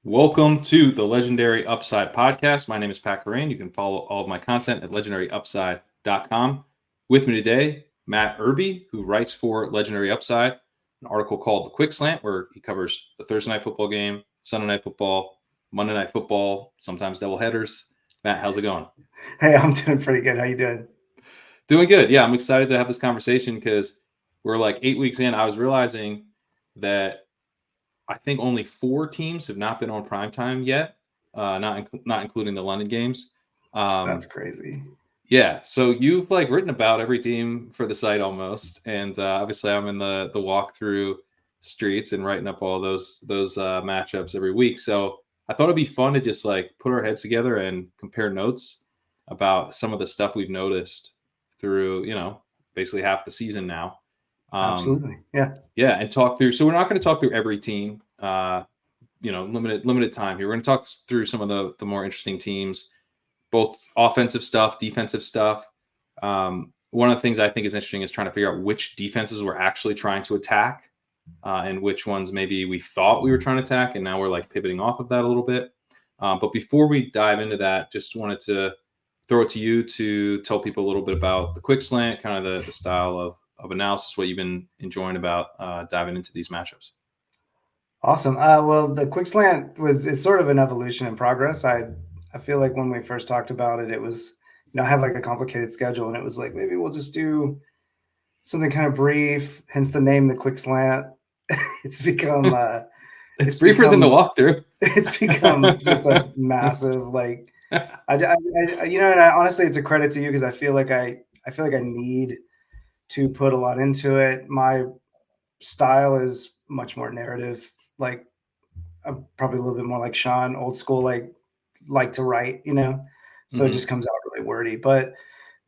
Welcome to the Legendary Upside podcast. My name is Pat Corain. You can follow all of my content at legendaryupside.com. With me today, Mat Irby, who writes for Legendary Upside, an article called The Quick Slant, where he covers the Thursday night football game, Sunday night football, Monday night football, sometimes double headers. Matt, how's it going? Hey, I'm doing pretty good. How you doing? Doing good. Yeah, I'm excited to have this conversation because we're like 8 weeks in. I was realizing that I think only 4 teams have not been on primetime yet, not including the London games. That's crazy. Yeah, so you've like written about every team for the site almost, and obviously I'm in the walkthrough streets and writing up all those matchups every week. So I thought it'd be fun to just like put our heads together and compare notes about some of the stuff we've noticed through basically half the season now. Absolutely. Yeah. Yeah, and talk through. So we're not going to talk through every team. Limited time here. We're going to talk through some of the more interesting teams, both offensive stuff, defensive stuff. One of the things I think is interesting is trying to figure out which defenses we're actually trying to attack, and which ones maybe we thought we were trying to attack, and now we're like pivoting off of that a little bit. But before we dive into that, just wanted to throw it to you to tell people a little bit about the quick slant, kind of the style of analysis, what you've been enjoying about diving into these matchups. Awesome. Well, the quick slant it's sort of an evolution in progress. I feel like when we first talked about it, it was, I have like a complicated schedule, and it was like maybe we'll just do something kind of brief. Hence the name, the quick slant. It's become it's briefer than the walkthrough. It's become just a massive like. And honestly, it's a credit to you because I feel like I need to put a lot into it. My style is much more narrative. Like I'm probably a little bit more like Sean, old school, like to write, So it just comes out really wordy. But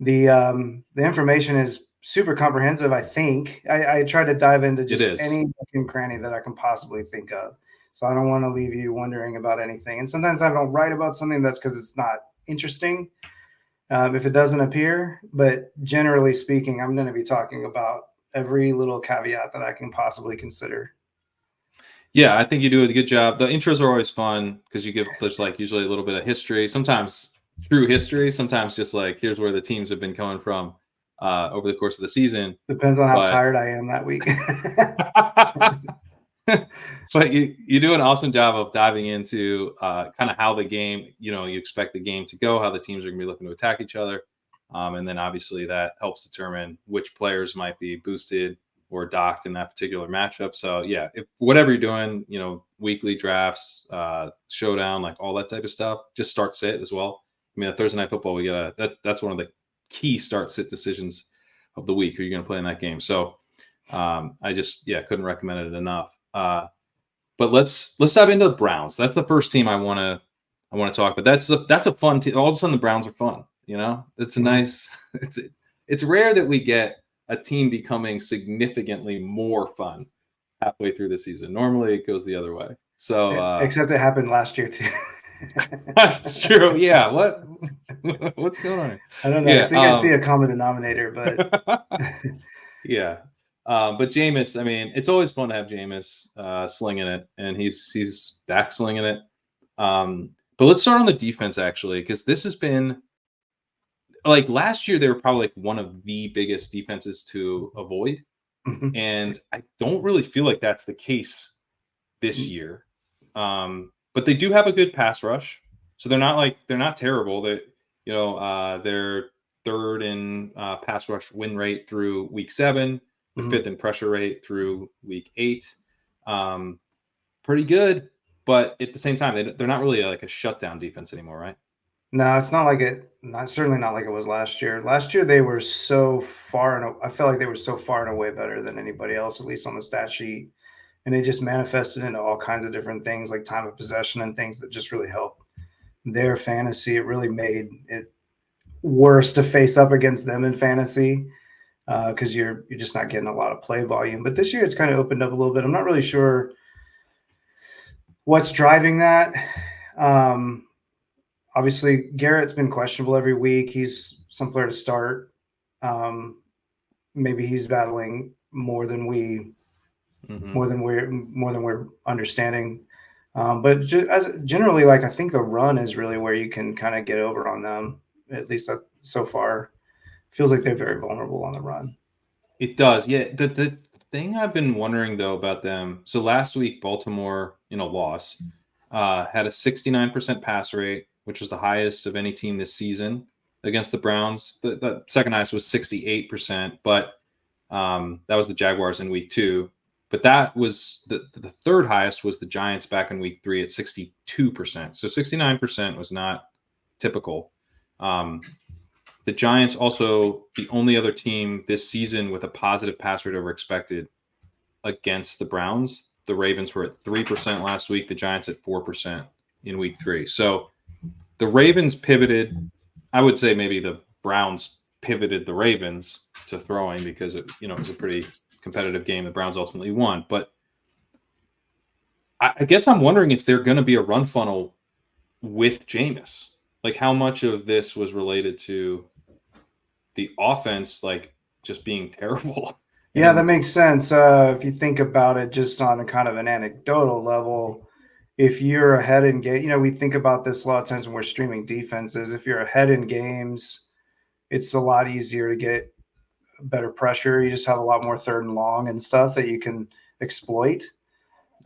the information is super comprehensive. I think I try to dive into just any nook and cranny that I can possibly think of. So I don't want to leave you wondering about anything. And sometimes I don't write about something that's because it's not interesting. If it doesn't appear, but generally speaking, I'm going to be talking about every little caveat that I can possibly consider. Yeah, I think you do a good job. The intros are always fun because there's like usually a little bit of history, sometimes true history, sometimes just like here's where the teams have been coming from over the course of the season. Depends on how tired I am that week. But you do an awesome job of diving into kind of how the game, you expect the game to go, how the teams are going to be looking to attack each other. And then obviously that helps determine which players might be boosted or docked in that particular matchup. So yeah, if whatever you're doing, weekly drafts, showdown, like all that type of stuff, just start sit as well. I mean, the Thursday night football, we got that's one of the key start sit decisions of the week. Who you're going to play in that game? So I just couldn't recommend it enough. But let's dive into the Browns. That's the first team I want to talk about. That's a fun team. All of a sudden, the Browns are fun. It's a nice. It's rare that we get a team becoming significantly more fun halfway through the season. Normally, it goes the other way. So, except it happened last year too. That's true. Yeah. What's going on here? I don't know. Yeah, I think I see a common denominator, but yeah. But Jameis, I mean, it's always fun to have Jameis slinging it, and he's back slinging it. But let's start on the defense actually, because this has been like last year they were probably like one of the biggest defenses to avoid, and I don't really feel like that's the case this year. But they do have a good pass rush, so they're not terrible. They're third in pass rush win rate through week 7. They're fifth in pressure rate through week 8. Pretty good, but at the same time, they're not really like a shutdown defense anymore, right? No, it's not like it. Certainly not like it was last year. Last year they were so far, and I felt like they were so far and away better than anybody else, at least on the stat sheet. And it just manifested into all kinds of different things, like time of possession and things that just really helped their fantasy. It really made it worse to face up against them in fantasy because you're just not getting a lot of play volume. But this year it's kind of opened up a little bit. I'm not really sure what's driving that. Obviously, Garrett's been questionable every week. He's some player to start. Maybe he's battling more than we're understanding. But generally, like I think the run is really where you can kind of get over on them. At least so far, feels like they're very vulnerable on the run. It does. Yeah. The thing I've been wondering though about them. So last week, Baltimore, loss, had a 69% pass rate, which was the highest of any team this season against the Browns. The second highest was 68%, but that was the Jaguars in week 2. But that was the third highest was the Giants back in week 3 at 62%. So 69% was not typical. The Giants also the only other team this season with a positive pass rate over expected against the Browns. The Ravens were at 3% last week. The Giants at 4% in week 3. So the Ravens pivoted. I would say maybe the Browns pivoted the Ravens to throwing because it was a pretty competitive game. The Browns ultimately won. But I guess I'm wondering if they're going to be a run funnel with Jameis. Like how much of this was related to the offense like just being terrible. Yeah, that makes sense. If you think about it just on a kind of an anecdotal level, if you're ahead in game, we think about this a lot of times when we're streaming defenses. If you're ahead in games, it's a lot easier to get better pressure. You just have a lot more third and long and stuff that you can exploit.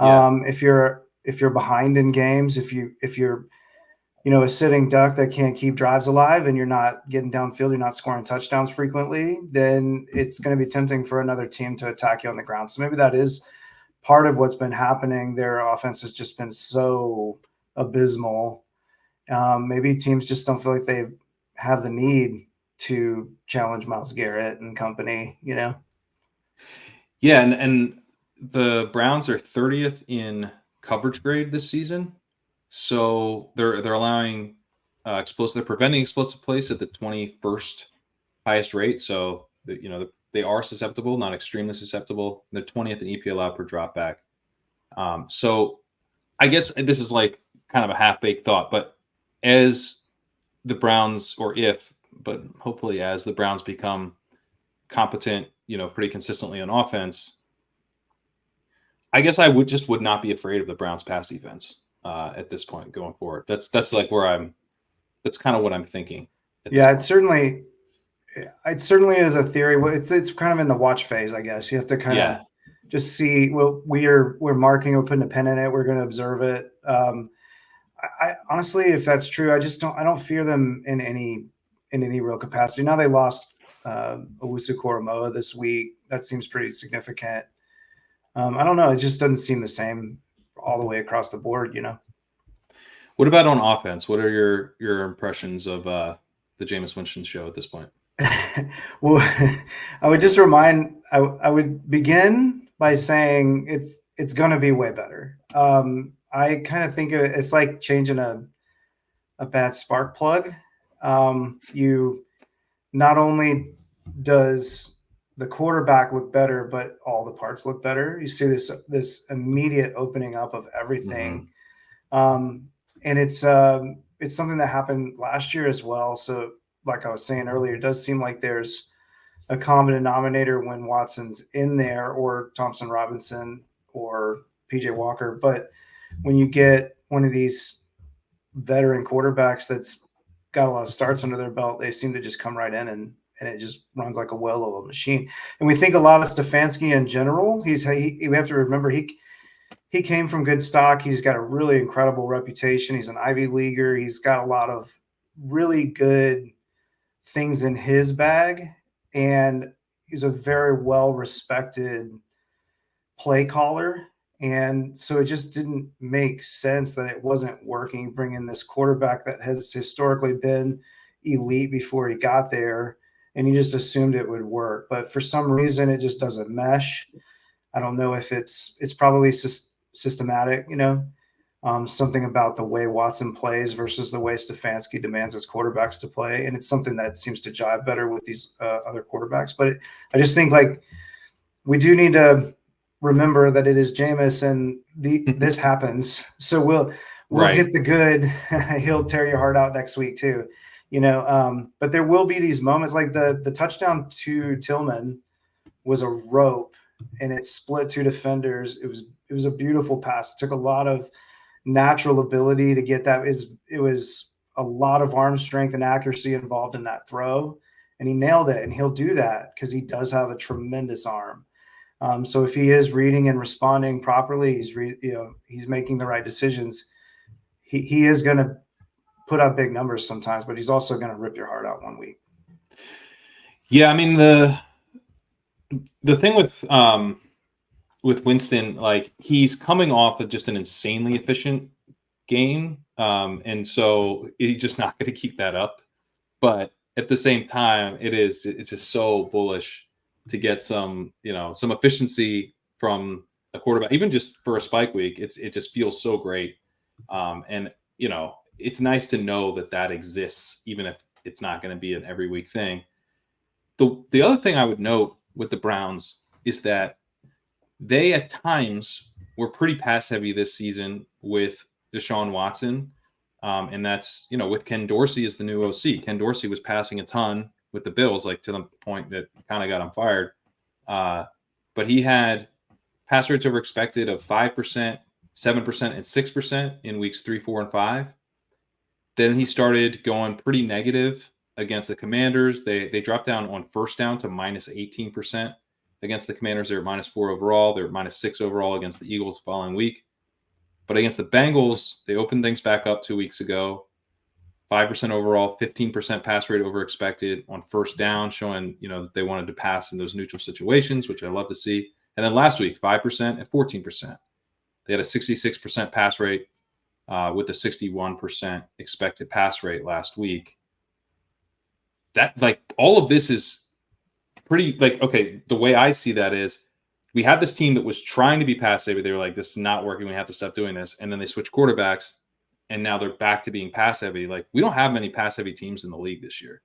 Yeah. If you're behind in games, if you're a sitting duck that can't keep drives alive and you're not getting downfield, you're not scoring touchdowns frequently, then it's going to be tempting for another team to attack you on the ground. So maybe that is part of what's been happening. Their offense has just been so abysmal. Maybe teams just don't feel like they have the need to challenge Myles Garrett and company, Yeah, and the Browns are 30th in coverage grade this season. So they're allowing explosive. They're preventing explosive plays at the 21st highest rate. So they are susceptible, not extremely susceptible. They're 20th in EPA per drop back. So I guess this is like kind of a half baked thought, but as the Browns, but hopefully as the Browns become competent, pretty consistently on offense, I guess I would not be afraid of the Browns pass defense at this point going forward. That's like that's kind of what I'm thinking. Yeah, it certainly is a theory. It's kind of in the watch phase, I guess. You have to kind of just see. Well, we're marking, we're putting a pin in it. We're going to observe it. I honestly, if that's true, I don't fear them in any real capacity. Now they lost Owusu Koromoa this week. That seems pretty significant. I don't know. It just doesn't seem the same all the way across the board, What about on offense? What are your impressions of the Jameis Winston show at this point? Well, I would begin by saying it's going to be way better. I kind of think it's like changing a bad spark plug. You not only does the quarterback look better, but all the parts look better. You see this immediate opening up of everything, and it's something that happened last year as well. So, like I was saying earlier, it does seem like there's a common denominator when Watson's in there, or Thompson Robinson, or PJ Walker. But when you get one of these veteran quarterbacks that's got a lot of starts under their belt, they seem to just come right in and it just runs like a well-oiled machine. And we think a lot of Stefanski in general. We have to remember he came from good stock. He's got a really incredible reputation. He's an Ivy Leaguer. He's got a lot of really good things in his bag, and he's a very well-respected play caller. And so it just didn't make sense that it wasn't working, bringing this quarterback that has historically been elite before he got there, and you just assumed it would work. But for some reason, it just doesn't mesh. I don't know if it's probably systematic, something about the way Watson plays versus the way Stefanski demands his quarterbacks to play. And it's something that seems to jive better with these other quarterbacks. But I just think like we do need to remember that it is Jameis and this happens. So we'll get the good. He'll tear your heart out next week too, but there will be these moments like the touchdown to Tillman was a rope and it split two defenders. It was a beautiful pass. It took a lot of natural ability to get that. It was a lot of arm strength and accuracy involved in that throw, and he nailed it. And he'll do that because he does have a tremendous arm. So if he is reading and responding properly, he's making the right decisions. He is going to put up big numbers sometimes, but he's also going to rip your heart out one week. Yeah, I mean the thing with Winston, like he's coming off of just an insanely efficient game, and so he's just not going to keep that up. But at the same time, it's just so bullish to get some efficiency from a quarterback, even just for a spike week. It just feels so great, and it's nice to know that exists, even if it's not going to be an every week thing. The other thing I would note with the Browns is that they at times were pretty pass heavy this season with Deshaun Watson. And that's, with Ken Dorsey as the new OC. Ken Dorsey was passing a ton with the Bills, like to the point that kind of got him fired. But he had pass rates over expected of 5%, 7%, and 6% in weeks 3, 4, and 5. Then he started going pretty negative against the Commanders. They dropped down on first down to minus 18% against the Commanders. They're at minus 4 overall. They're at minus 6 overall against the Eagles the following week. But against the Bengals, they opened things back up 2 weeks ago. 5% overall, 15% pass rate over expected on first down, showing that they wanted to pass in those neutral situations, which I love to see. And then last week, 5% and 14%. They had a 66% pass rate with a 61% expected pass rate last week. That, like, all of this is pretty, like, okay, the way I see that is we have this team that was trying to be pass heavy. They were like, this is not working. We have to stop doing this. And then they switch quarterbacks, and now they're back to being pass heavy. Like, we don't have many pass heavy teams in the league this year.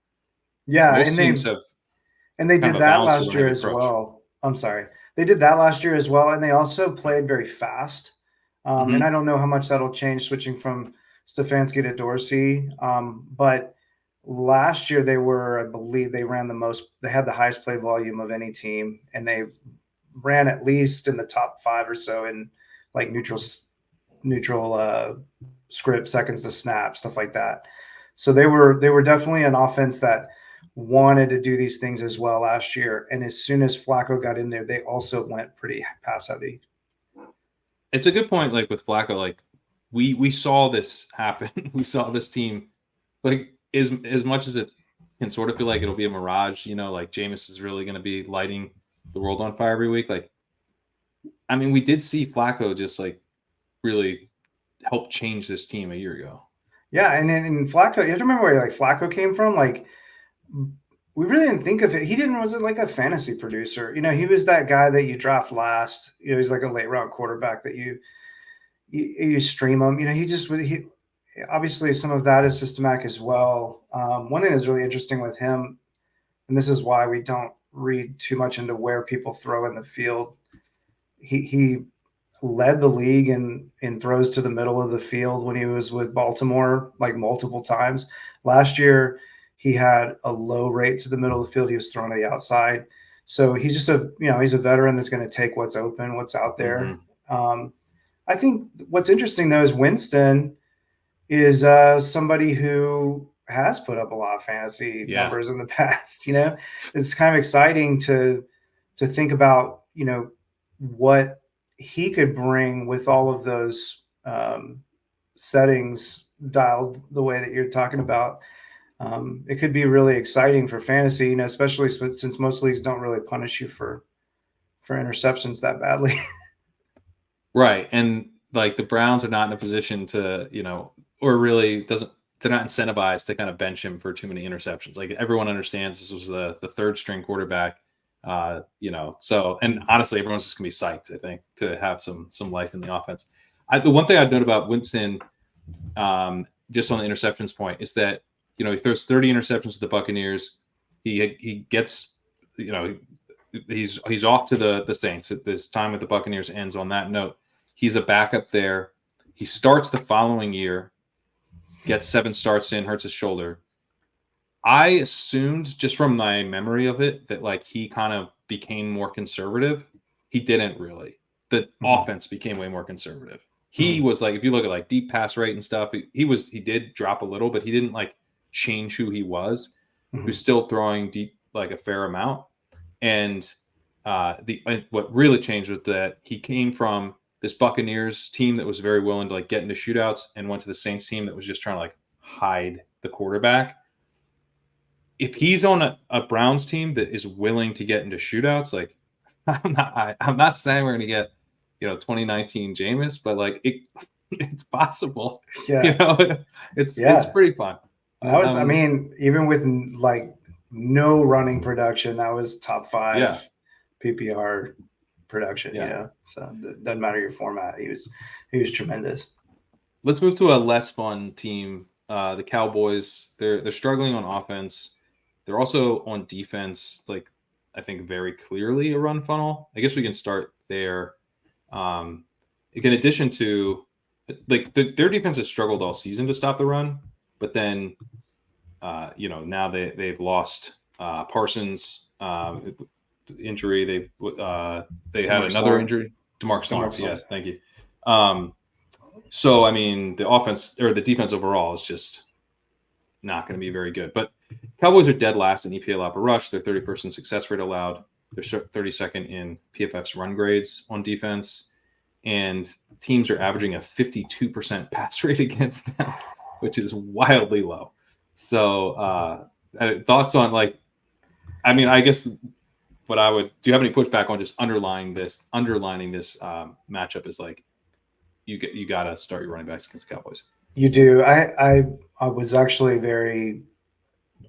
Yeah, most teams have. And they did that last year as well. I'm sorry. They did that last year as well, and they also played very fast. And I don't know how much that'll change switching from Stefanski to Dorsey. But last year I believe they ran they had the highest play volume of any team, and they ran at least in the top 5 or so in like neutral script, seconds to snap, stuff like that. So they were definitely an offense that wanted to do these things as well last year. And as soon as Flacco got in there, they also went pretty pass heavy. It's a good point. Like with Flacco, like we saw this happen. We saw this team, like as much as it can sort of feel like it'll be a mirage, like Jameis is really going to be lighting the world on fire every week. Like, I mean, we did see Flacco just like really help change this team a year ago. Yeah, and in Flacco, you have to remember where like Flacco came from. Like, we really didn't think of it. He wasn't like a fantasy producer. He was that guy that you draft last. He's like a late round quarterback that you stream him. He obviously some of that is systematic as well. One thing that's really interesting with him, and this is why we don't read too much into where people throw in the field. He led the league in throws to the middle of the field when he was with Baltimore, like multiple times. Last year, he had a low rate to the middle of the field. He was thrown to the outside. So he's just he's a veteran that's going to take what's open, what's out there. I think what's interesting though is Winston is somebody who has put up a lot of fantasy numbers in the past. It's kind of exciting to think about, what he could bring with all of those settings dialed the way that you're talking about. It could be really exciting for fantasy, especially since most leagues don't really punish you for interceptions that badly. Right. And like the Browns are not in a position to, or really they're not incentivized to kind of bench him for too many interceptions. Like everyone understands this was the third string quarterback, so, and honestly, everyone's just gonna be psyched, I think, to have some life in the offense. The one thing I'd note about Winston, just on the interceptions point, is that, he throws 30 interceptions to the Buccaneers. He gets, he's off to the Saints. This time with the Buccaneers ends on that note. He's a backup there. He starts the following year, gets 7 starts in, hurts his shoulder. I assumed, just from my memory of it, that like he kind of became more conservative. He didn't really. The offense became way more conservative. he was like, if you look at like deep pass rate and stuff, he did drop a little, but he didn't like change who he was. He was still throwing deep, like a fair amount. And what really changed was that he came from this Buccaneers team that was very willing to like get into shootouts and went to the Saints team that was just trying to like hide the quarterback. If he's on a Browns team that is willing to get into shootouts, like I'm not saying we're going to get 2019 Jameis, but like it's possible. Yeah. It's pretty fun. That was, I mean, even with like no running production, that was top 5 PPR production. So it doesn't matter your format. He was tremendous. Let's move to a less fun team. The Cowboys. They're struggling on offense. They're also on defense. Like, I think very clearly a run funnel. I guess we can start there. In addition to like their defense has struggled all season to stop the run, but then now they've lost Parsons injury. They had another injury. DeMarcus Lawrence. Yeah, thank you. So I mean, the offense or the defense overall is just not going to be very good. But Cowboys are dead last in EPA per rush. They're 31st in success rate allowed. They're 32nd in PFF's run grades on defense. And teams are averaging a 52% pass rate against them, which is wildly low. So thoughts on like, I mean, I guess what I would, do you have any pushback on just underlining this matchup is like, you got to start your running backs against the Cowboys. You do. I was actually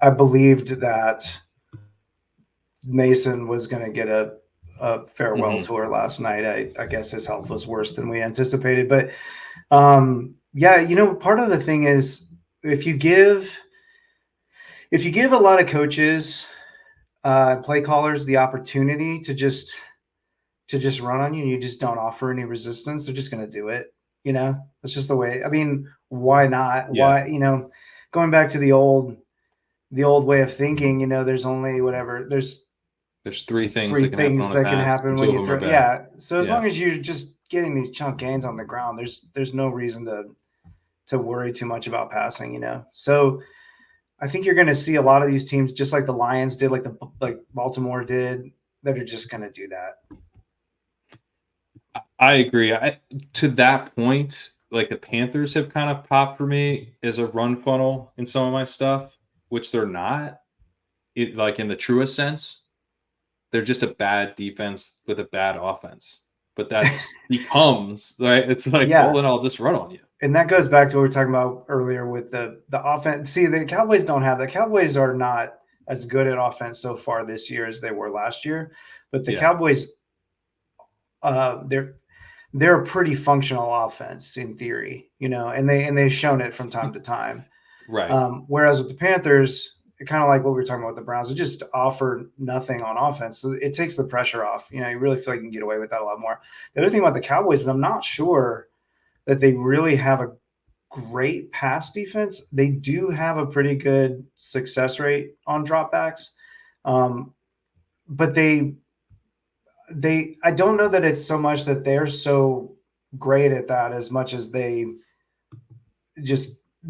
I believed that Mason was going to get a farewell tour last night. I guess his health was worse than we anticipated, but part of the thing is if you give a lot of coaches, play callers the opportunity to just run on you and you just don't offer any resistance, they're just going to do it. It's just the way. I mean, why not? Yeah. Why, going back to the old way of thinking, there's only there's three things that can happen when you throw. Yeah. So as long as you're just getting these chunk gains on the ground, there's no reason to worry too much about passing, So I think you're going to see a lot of these teams, just like the Lions did, like Baltimore did, that are just going to do that. I agree. To that point, like the Panthers have kind of popped for me as a run funnel in some of my stuff, which they're not. Like in the truest sense, they're just a bad defense with a bad offense. But that's becomes right. It's like, well, then I'll just run on you. And that goes back to what we were talking about earlier with the offense. See, the Cowboys don't have that. Cowboys are not as good at offense so far this year as they were last year. But the Cowboys, they're a pretty functional offense in theory, and they've shown it from time to time. Right. Whereas with the Panthers, kind of like what we were talking about with the Browns, they just offer nothing on offense. So it takes the pressure off. You really feel like you can get away with that a lot more. The other thing about the Cowboys is I'm not sure that they really have a great pass defense. They do have a pretty good success rate on dropbacks. But I don't know that it's so much that they're so great at that as much as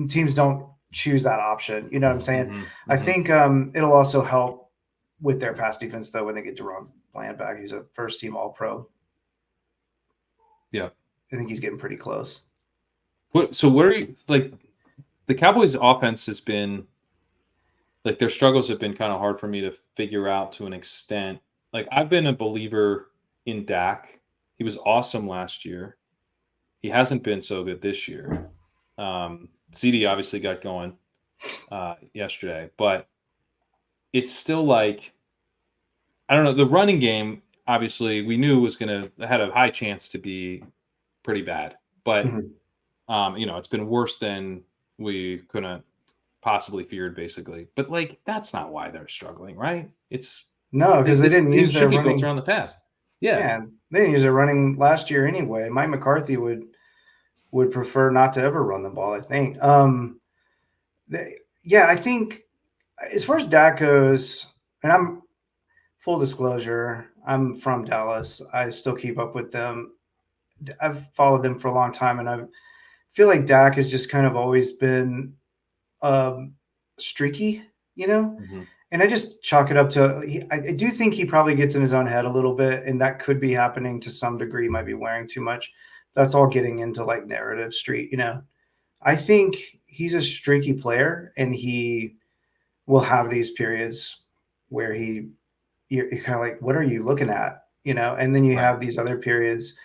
teams don't choose that option. You know what I'm saying? Mm-hmm. I think it'll also help with their pass defense though when they get Jerome Bland back. He's a first team All-Pro. Yeah. I think he's getting pretty close. So where are you, like the Cowboys offense has been like their struggles have been kind of hard for me to figure out to an extent. Like I've been a believer in Dak. He was awesome last year. He hasn't been so good this year. CD obviously got going yesterday, but it's still like, I don't know. The running game, obviously we knew had a high chance to be pretty bad, but it's been worse than we could have possibly feared basically, but like, that's not why they're struggling, right? No, because they didn't use their running built around the pass. Yeah, they didn't use their running last year anyway. Mike McCarthy would prefer not to ever run the ball, I think. I think as far as Dak goes, and I'm full disclosure, I'm from Dallas. I still keep up with them. I've followed them for a long time, and I feel like Dak has just kind of always been streaky, you know. Mhm. And I just chalk it up to I do think he probably gets in his own head a little bit, and that could be happening to some degree. Might be wearing too much. That's all getting into like narrative street, you know. I think he's a streaky player, and he will have these periods where you're kind of like, what are you looking at, you know? And then you Right. have these other periods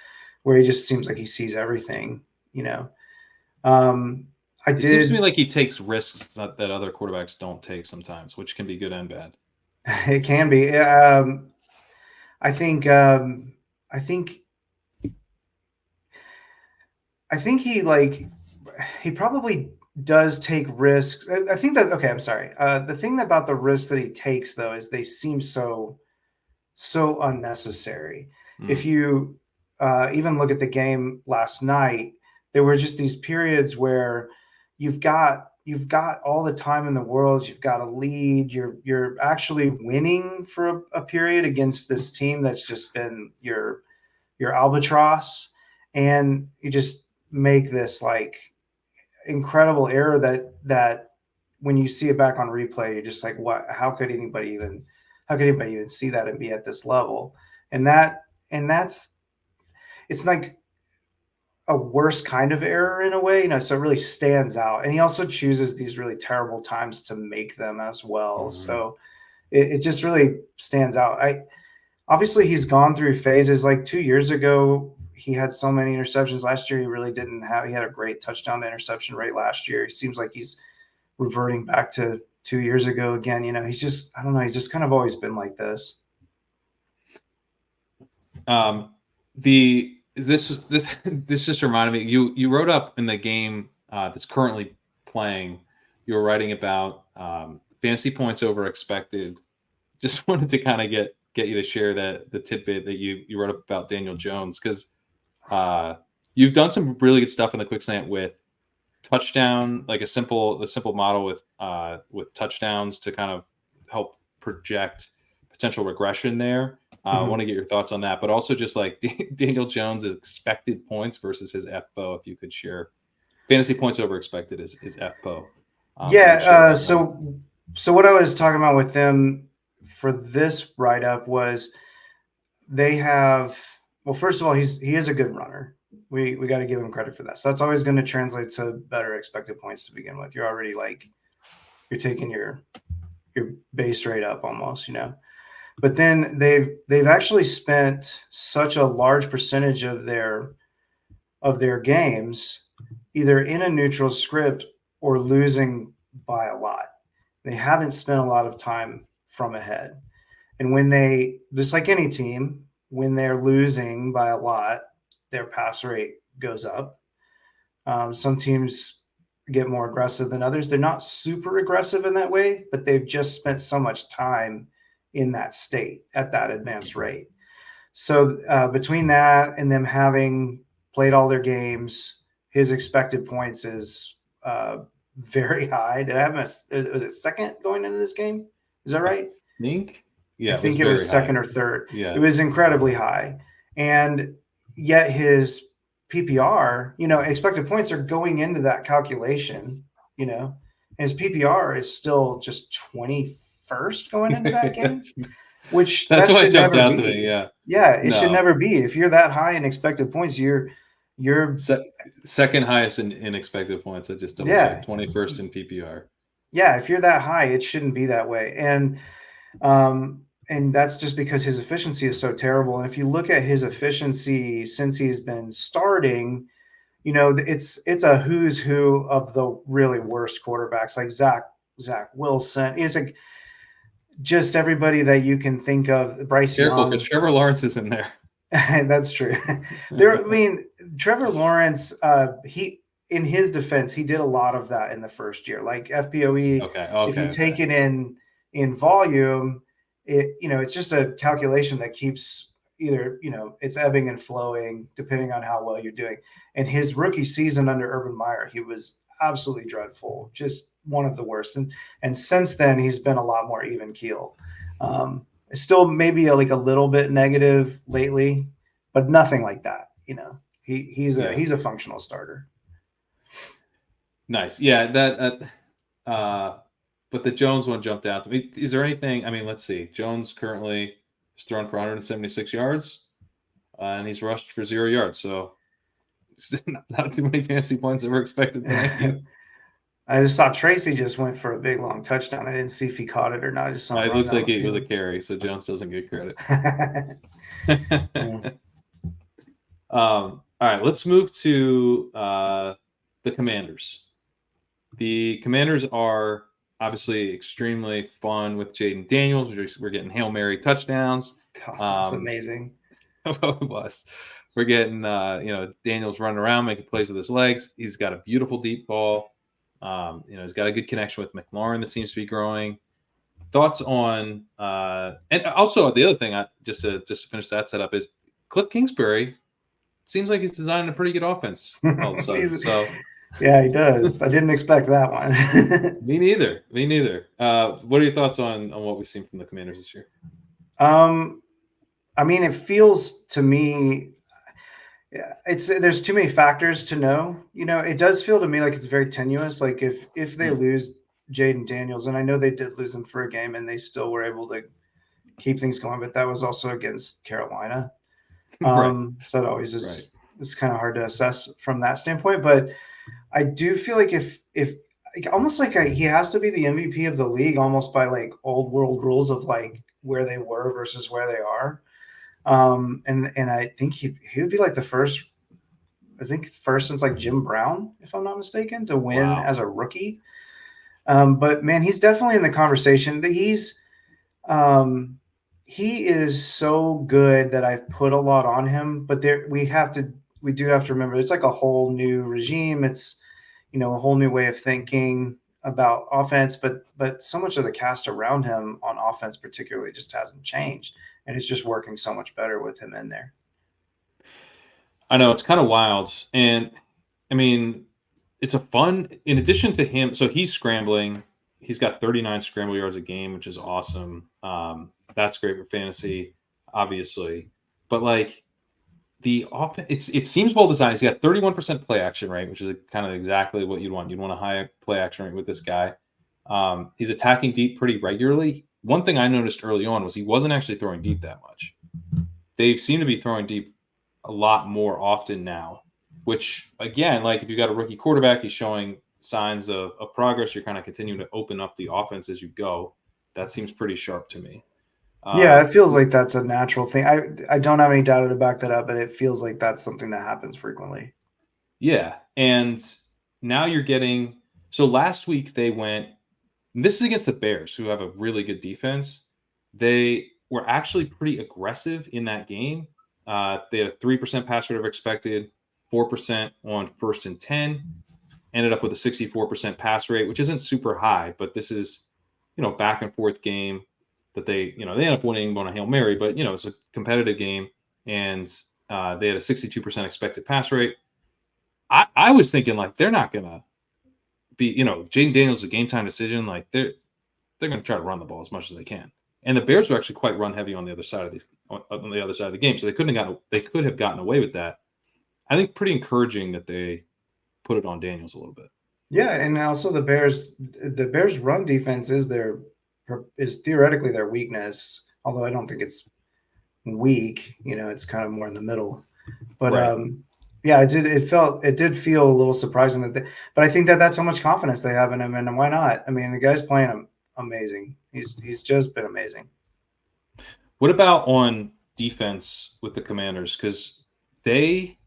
where he just seems like he sees everything, you know. Um, I It seems to me did. like he takes risks that other quarterbacks don't take sometimes, which can be good and bad. It can be. I think. I think. I think he probably does take risks. I think that okay. I'm sorry. The thing about the risks that he takes though is they seem so unnecessary. If Mm. you even look at the game last night, there were just these periods where you've got all the time in the world. You've got a lead. You're actually winning for a period against this team that's just been your albatross, and you just make this like incredible error that when you see it back on replay, you're just like, what? How could anybody even see that and be at this level? And that's it's like a worse kind of error in a way, you know. So it really stands out, and he also chooses these really terrible times to make them as well. Mhm. So it just really stands out. I Obviously he's gone through phases. Like 2 years ago, he had so many interceptions. Last year, he really didn't have. He had a great touchdown to interception rate last year. He seems like he's reverting back to 2 years ago again. You know, he's just I don't know. He's just kind of always been like this. The this just reminded me. You wrote up in the game that's currently playing. You were writing about fantasy points over expected. Just wanted to kind of get you to share the tidbit that you wrote up about Daniel Jones, because uh, you've done some really good stuff in the quick slant with touchdown, like the simple model with touchdowns to kind of help project potential regression there. I want Mhm. to get your thoughts on that, but also just like Daniel Jones' expected points versus his FPO. If you could share fantasy points over expected is FPO. If you Yeah. could share that one. So what I was talking about with them for this write up was they have. Well, first of all, he is a good runner. We got to give him credit for that. So that's always going to translate to better expected points to begin with. You're already like you're taking your base rate up almost, you know. But then they've actually spent such a large percentage of their games either in a neutral script or losing by a lot. They haven't spent a lot of time from ahead. And when they, just like any team, when they're losing by a lot, their pass rate goes up. Some teams get more aggressive than others. They're not super aggressive in that way, but they've just spent so much time in that state at that advanced rate. So between that and them having played all their games, his expected points is very high. Did I have was it second going into this game? Is that I right? think, I yeah, it was think it very was high. second or third. It Yeah. was incredibly high. And yet his PPR, you know, expected points are going into that calculation, you know, and his PPR is still just 21st going into that game, that's which that's that why it should jumped never out to me. be. Yeah. Yeah, it should No. never be. If you're that high in expected points, you're Se- Second highest in expected points. I just double checked. yeah. 21st in PPR. Yeah, if you're that high, it shouldn't be that way. And that's just because his efficiency is so terrible. And if you look at his efficiency since he's been starting, you know, it's a who's who of the really worst quarterbacks, like Zach Wilson. It's like just everybody that you can think of. Bryce Careful, because Young. Trevor Lawrence is in there. That's true. I mean, Trevor Lawrence, he in his defense, he did a lot of that in the first year. Like FPOE, Okay. if you Okay. Okay. take it in volume, it's just a calculation that keeps either it's ebbing and flowing depending on how well you're doing. And his rookie season under Urban Meyer, he was absolutely dreadful, just one of the worst. And since then, he's been a lot more even keel. Still maybe like a little bit negative lately, but nothing like that. He's a functional starter. Nice. Yeah, but the Jones one jumped out to me. Is there anything? I mean, let's see. Jones currently is thrown for 176 yards, and he's rushed for 0 yards. So not too many fantasy points that were expected tonight. I just saw Tracy just went for a big long touchdown. I didn't see if he caught it or not. I just saw him It run looks down like the it was a field. carry, so Jones doesn't get credit. Yeah. All right, let's move to the Commanders. The Commanders are obviously extremely fun with Jaden Daniels. We're getting Hail Mary touchdowns. Oh, that's amazing. We're getting Daniels running around making plays with his legs. He's got a beautiful deep ball. He's got a good connection with McLaurin that seems to be growing. Thoughts on and also the other thing, just to finish that setup, is Cliff Kingsbury seems like he's designing a pretty good offense all of a sudden. So yeah, he does. I didn't expect that one. Me neither. What are your thoughts on what we've seen from the Commanders this year? I mean, it feels to me, there's too many factors to know. It does feel to me like it's very tenuous. Like if they lose Jaden Daniels, and I know they did lose him for a game, and they still were able to keep things going, but that was also against Carolina. Right. So it always is. Right. It's kind of hard to assess from that standpoint, but I do feel like if almost like he has to be the MVP of the league, almost by like old world rules of like where they were versus where they are. And I think he would be like the first since like Jim Brown, if I'm not mistaken, to win as a rookie. But man, he's definitely in the conversation. He is so good that I've put a lot on him, but we do have to remember it's like a whole new regime. It's, a whole new way of thinking about offense, but so much of the cast around him on offense particularly just hasn't changed. And it's just working so much better with him in there. I know, it's kind of wild. And I mean, it's in addition to him, so he's scrambling. He's got 39 scramble yards a game, which is awesome. That's great for fantasy, obviously. But like the offense, it seems well designed. He's got 31% play action rate, which is kind of exactly what you'd want. You'd want a high play action rate with this guy. He's attacking deep pretty regularly. One thing I noticed early on was he wasn't actually throwing deep that much. They seem to be throwing deep a lot more often now, which again, like if you got a rookie quarterback, he's showing signs of progress. You're kind of continuing to open up the offense as you go. That seems pretty sharp to me. Yeah, it feels like that's a natural thing. I don't have any data to back that up, but it feels like that's something that happens frequently. Yeah, and now you're getting – so last week they went – this is against the Bears, who have a really good defense. They were actually pretty aggressive in that game. They had a 3% pass rate over expected, 4% on 1st and 10, ended up with a 64% pass rate, which isn't super high, but this is, back and forth game that they end up winning on a Hail Mary, but, it's a competitive game, and they had a 62% expected pass rate. I was thinking, like, they're not going to be, Jaden Daniels is a game time decision. Like, they're going to try to run the ball as much as they can. And the Bears were actually quite run heavy on the other side of the game, so they could have gotten away with that. I think pretty encouraging that they put it on Daniels a little bit. Yeah, and also the Bears run defense is theoretically their weakness, although I don't think it's weak. It's kind of more in the middle. But right. Yeah, it did feel a little surprising but I think that's how much confidence they have in him, and why not? I mean, the guy's playing amazing. He's just been amazing. What about on defense with the Commanders? Because they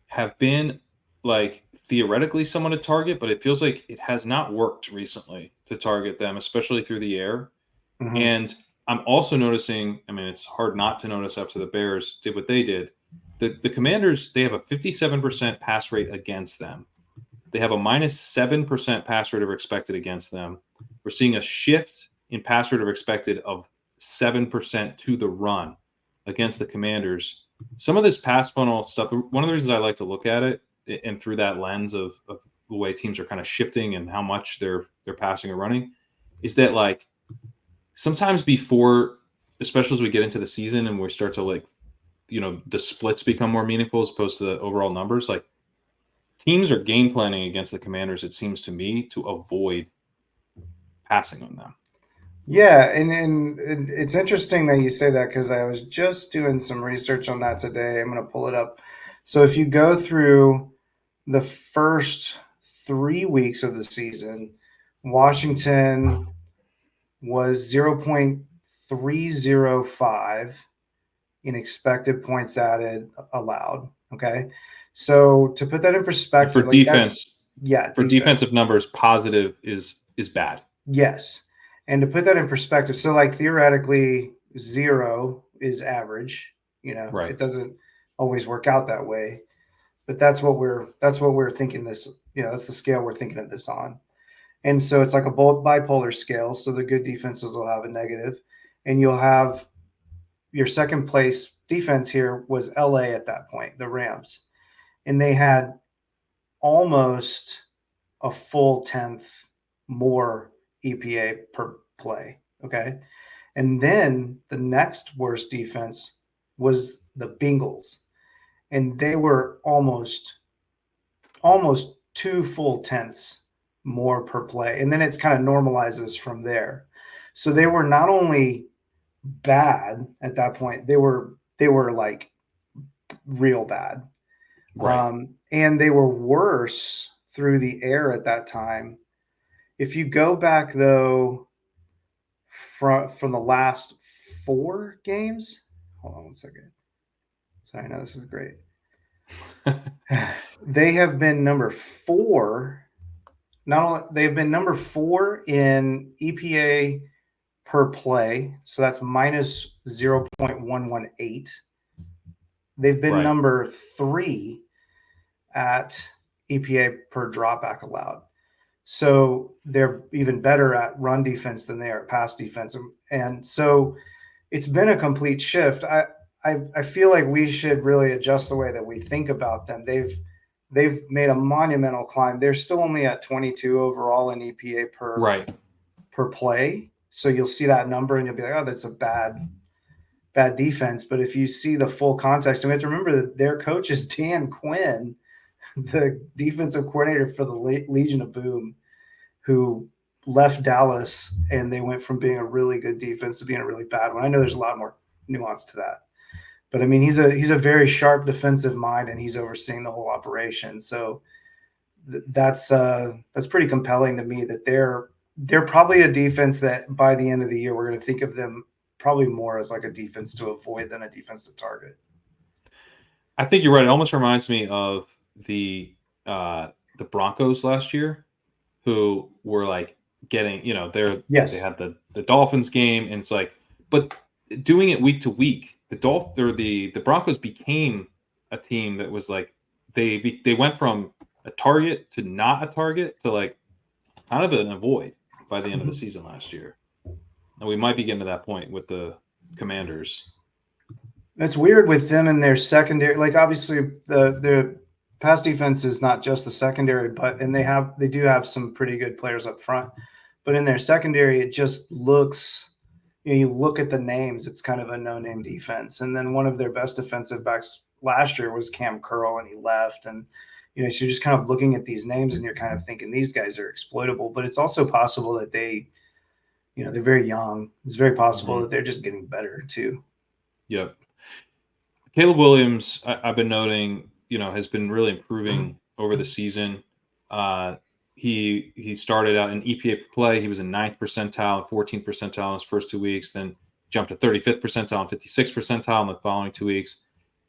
have been like theoretically someone to target, but it feels like it has not worked recently to target them, especially through the air. Mm-hmm. And I'm also noticing, I mean, it's hard not to notice after the Bears did what they did. The Commanders, they have a 57% pass rate against them. They have a -7% pass rate over expected against them. We're seeing a shift in pass rate over expected of 7% to the run against the Commanders. Some of this pass funnel stuff, one of the reasons I like to look at it and through that lens of the way teams are kind of shifting and how much they're passing or running, is that like sometimes before, especially as we get into the season and we start to like the splits become more meaningful as opposed to the overall numbers. Like teams are game planning against the Commanders, it seems to me, to avoid passing on them. Yeah, and it's interesting that you say that because I was just doing some research on that today. I'm going to pull it up. So if you go through the first 3 weeks of the season, Washington was 0.305 in expected points added allowed. Okay. So to put that in perspective, For defense, for defense. defensive numbers, positive is bad. Yes. And to put that in perspective, so like theoretically 0 is average, Right. It doesn't always work out that way, but that's what we're thinking this, that's the scale we're thinking of this on. And so it's like a bipolar scale. So the good defenses will have a negative, and you'll have your second place defense here was LA at that point, the Rams. And they had almost a full 10th more EPA per play. Okay. And then the next worst defense was the Bengals. And they were almost 2 full tenths more per play. And then it's kind of normalizes from there. So they were not only bad at that point, they were like real bad. Right. And they were worse through the air at that time. If you go back though from the last 4 games, hold on one second. Sorry, no, this is great. They have been number 4. Not only they've been number 4 in EPA per play, so that's minus 0.118. They've been Right. number 3 at EPA per dropback allowed. So they're even better at run defense than they are at pass defense. And so it's been a complete shift. I feel like we should really adjust the way that we think about them. They've made a monumental climb. They're still only at 22 overall in EPA per play. So you'll see that number and you'll be like, oh, that's a bad defense. But if you see the full context, and we have to remember that their coach is Dan Quinn, the defensive coordinator for the Legion of Boom, who left Dallas, and they went from being a really good defense to being a really bad one. I know there's a lot more nuance to that, but I mean, he's a very sharp defensive mind, and he's overseeing the whole operation. So that's pretty compelling to me that they're probably a defense that by the end of the year we're going to think of them probably more as like a defense to avoid than a defense to target. I think you're right. It almost reminds me of the Broncos last year, who were like getting, they had the Dolphins game, and it's like, but doing it week to week, the Broncos became a team that was like they went from a target to not a target to like kind of an avoid by the end of the season last year. And we might be getting to that point with the Commanders. It's weird with them and their secondary. Like obviously the pass defense is not just the secondary, but they do have some pretty good players up front. But in their secondary, it just looks. You look at the names; it's kind of a no-name defense. And then one of their best defensive backs last year was Cam Curl, and he left. And so you're just kind of looking at these names, and you're kind of thinking these guys are exploitable. But it's also possible that they're very young. It's very possible that they're just getting better too. Yep. Caleb Williams, I've been noting, has been really improving over the season. He started out in EPA per play. He was in 9th percentile and 14th percentile in his first 2 weeks, then jumped to 35th percentile and 56th percentile in the following 2 weeks.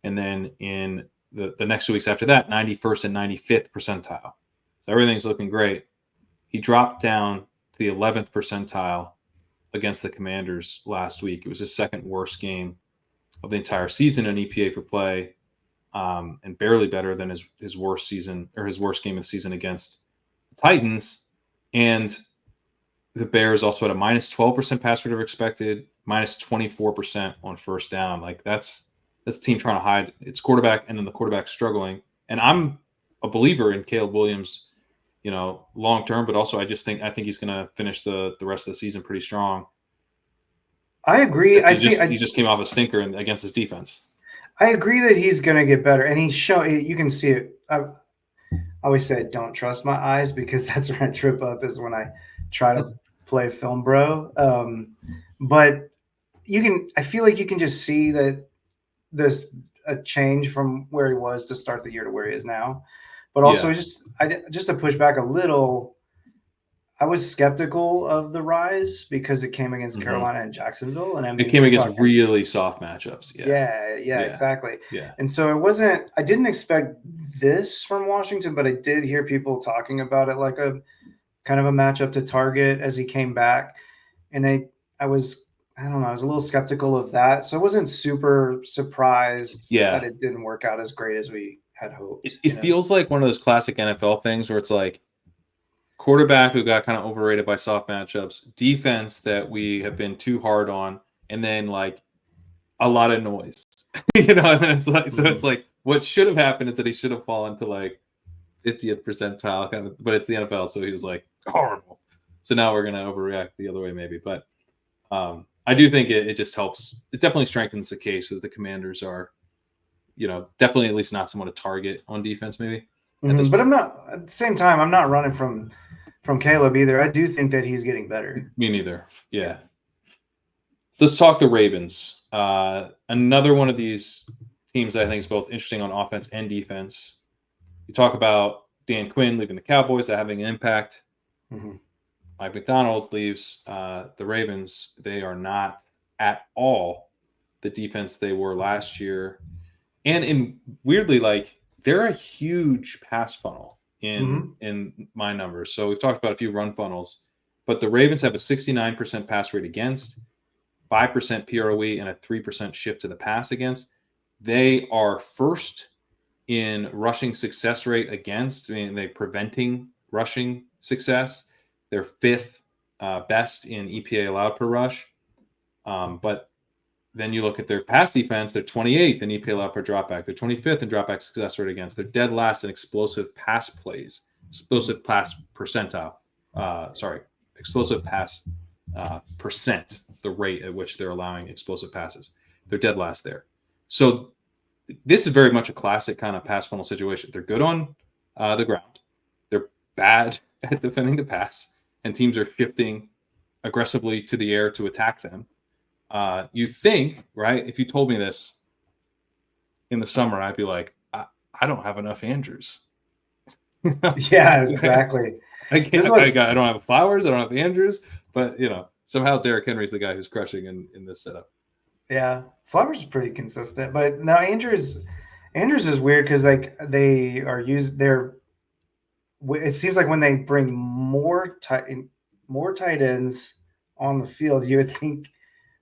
And then in the next 2 weeks after that, 91st and 95th percentile. So everything's looking great. He dropped down to the 11th percentile against the Commanders last week. It was his second worst game of the entire season in EPA per play, and barely better than his worst season or his worst game of the season against the Titans. And the Bears also had a minus 12% pass rate over expected, minus 24% on first down. Like that's the team trying to hide its quarterback, and then the quarterback struggling. And I'm a believer in Caleb Williams, long term, but also I think he's going to finish the rest of the season pretty strong. I agree. He just came off a stinker against his defense. I agree that he's going to get better, and you can see it. I always say don't trust my eyes because that's when I trip up is when I try to play film bro. But I feel like you can just see that there's a change from where he was to start the year to where he is now. But also, Yeah. just to push back a little, I was skeptical of the rise because it came against Mm-hmm. Carolina and Jacksonville, and I It mean came we're against talking, really soft matchups. Yeah. yeah, exactly. Yeah. And so I didn't expect this from Washington, but I did hear people talking about it like a kind of a matchup to target as he came back, and I was I don't know, I was a little skeptical of that, so I wasn't super surprised that Yeah. it didn't work out as great as we had hoped. It feels like one of those classic NFL things where it's like quarterback who got kind of overrated by soft matchups, defense that we have been too hard on, and then like a lot of noise. And it's like so it's like what should have happened is that he should have fallen to like 50th percentile kind of, but it's the NFL, so he was like horrible. So now we're gonna overreact the other way maybe, but I do think it just helps. It definitely strengthens the case so that the Commanders are, definitely at least not someone to target on defense maybe at this But point. I'm not at the same time. I'm not running from Caleb either. I do think that he's getting better. Me neither. Yeah. Let's talk the Ravens. Another one of these teams that I think is both interesting on offense and defense. You talk about Dan Quinn leaving the Cowboys, that having an impact. Mm-hmm. Mike McDonald leaves the Ravens. They are not at all the defense they were last year. And weirdly, like they're a huge pass funnel in my numbers. So we've talked about a few run funnels, but the Ravens have a 69% pass rate against, 5% PROE, and a 3% shift to the pass against. They are first in rushing success rate against. I mean, they're preventing rushing success. They're fifth best in EPA allowed per rush. But then you look at their pass defense, they're 28th in EPA allowed per dropback. They're 25th in dropback success rate against. They're dead last in explosive pass plays, explosive pass percentile. Explosive pass percent, the rate at which they're allowing explosive passes. They're dead last there. So this is very much a classic kind of pass funnel situation. They're good on the ground. They're bad at defending the pass, and teams are shifting aggressively to the air to attack them. You think, right? If you told me this in the summer, I'd be like, I don't have enough Andrews. Yeah, exactly. I don't have Flowers. I don't have Andrews. But somehow Derrick Henry's the guy who's crushing in this setup. Yeah, Flowers is pretty consistent, but now Andrews is weird because like they are used. It seems like when they bring more tight ends on the field, you would think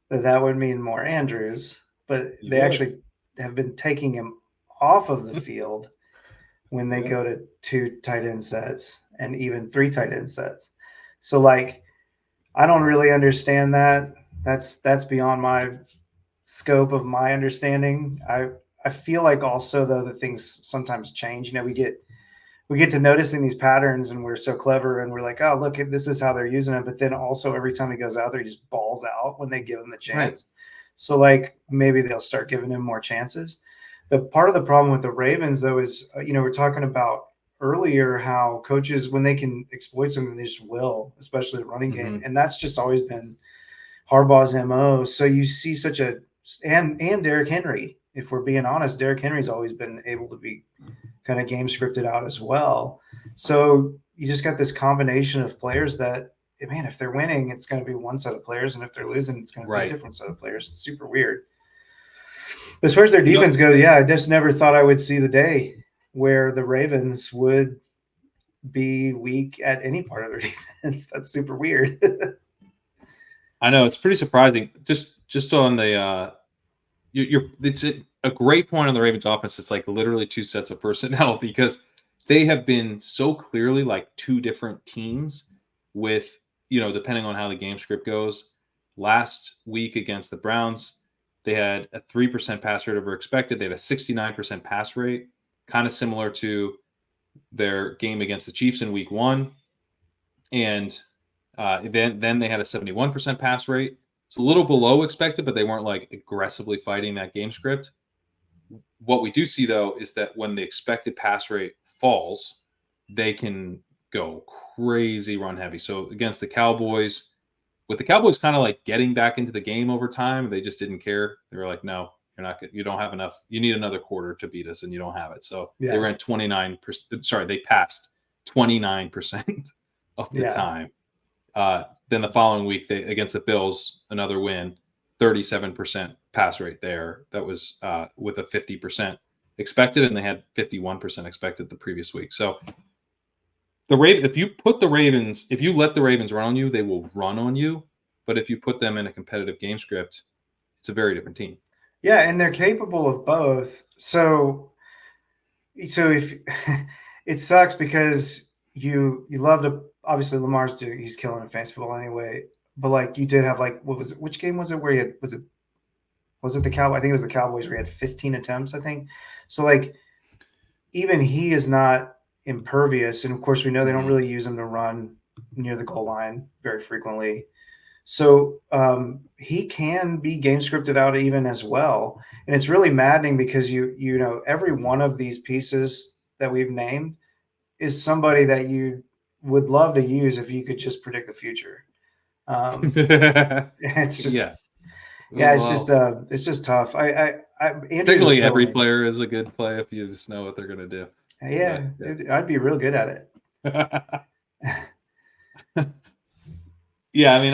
that would mean more Andrews, but they actually have been taking him off of the field when they go to 2 tight end sets and even 3 tight end sets. So like, I don't really understand that. That's beyond my scope of my understanding. I feel like also though that things sometimes change. We get to noticing these patterns and we're so clever and we're like, oh, look, this is how they're using it. But then also every time he goes out there, he just balls out when they give him the chance. Right. So like maybe they'll start giving him more chances. The part of the problem with the Ravens though is, we're talking about earlier how coaches, when they can exploit something, they just will, especially the running game. And that's just always been Harbaugh's MO. So you see and Derrick Henry, if we're being honest, Derrick Henry's always been able to be kind of game scripted out as well. So you just got this combination of players that, man, if they're winning, it's going to be one set of players. And if they're losing, it's going to be a different set of players. It's super weird. As far as their defense goes, yeah, I just never thought I would see the day where the Ravens would be weak at any part of their defense. That's super weird. I know, it's pretty surprising. Just on the it's a great point on the Ravens offense. It's like literally 2 sets of personnel because they have been so clearly like 2 different teams with, depending on how the game script goes. Last week against the Browns, they had a 3% pass rate over expected. They had a 69% pass rate, kind of similar to their game against the Chiefs in week 1. And then they had a 71% pass rate. It's a little below expected, but they weren't like aggressively fighting that game script. what we do see though is that when the expected pass rate falls, they can go crazy run heavy. So against the Cowboys, with the Cowboys kind of like getting back into the game over time, they just didn't care. They were like, no, you're not good. You don't have enough. You need another quarter to beat us, and you don't have it. So they Yeah. ran 29%. Sorry, they passed 29% of the Yeah. time. Then the following week, they against the Bills, another win, 37% pass rate there. That was with a 50% expected, and they had 51% expected the previous week. So if you let the Ravens run on you, they will run on you. But if you put them in a competitive game script, it's a very different team. Yeah, and they're capable of both. So if it sucks because you love to, obviously Lamar's he's killing in fantasy football anyway. But like you did have like, what was it? Which game was it where he had, was it the Cowboys? I think it was the Cowboys where he had 15 attempts, I think. So like even he is not impervious, and of course we know they don't really use him to run near the goal line very frequently. So he can be game scripted out even as well, and it's really maddening because you know every one of these pieces that we've named is somebody that you would love to use if you could just predict the future. It's just Yeah. yeah, Well, it's just tough. Andrews is technically, every killing player is a good play if you just know what they're going to do. me. Yeah, I'd be real good at it. Yeah, I mean,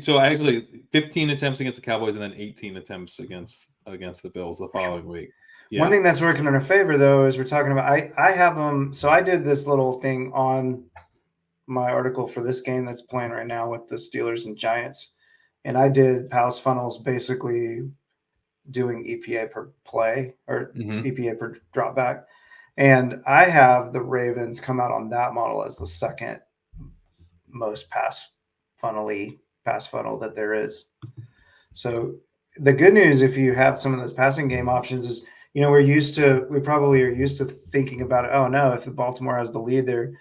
so I actually 15 attempts against the Cowboys and then 18 attempts against the Bills the following week. Yeah. One thing that's working in our favor though is we're talking about I have them. So I did this little thing on my article for this game that's playing right now with the Steelers and Giants, and I did Palace Funnels basically doing EPA per play or EPA per drop back, and I have the Ravens come out on that model as the second most pass funnel that there is. So the good news, if you have some of those passing game options, is we probably are used to thinking about it. Oh no, if the Baltimore has the lead, they're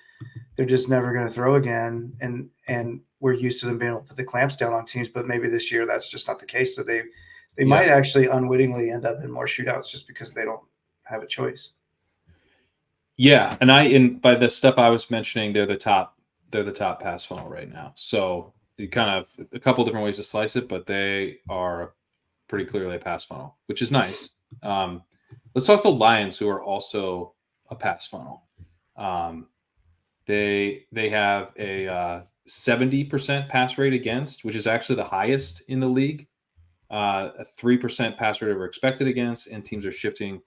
just never going to throw again, and we're used to them being able to put the clamps down on teams. But maybe this year that's just not the case. So they might actually unwittingly end up in more shootouts just because they don't have a choice. Yeah, and by the stuff I was mentioning, they're the top pass funnel right now. So you kind of a couple different ways to slice it, but they are pretty clearly a pass funnel, which is nice. Let's talk the Lions, who are also a pass funnel. They have a 70% pass rate against, which is actually the highest in the league. A 3% pass rate over expected against, and teams are shifting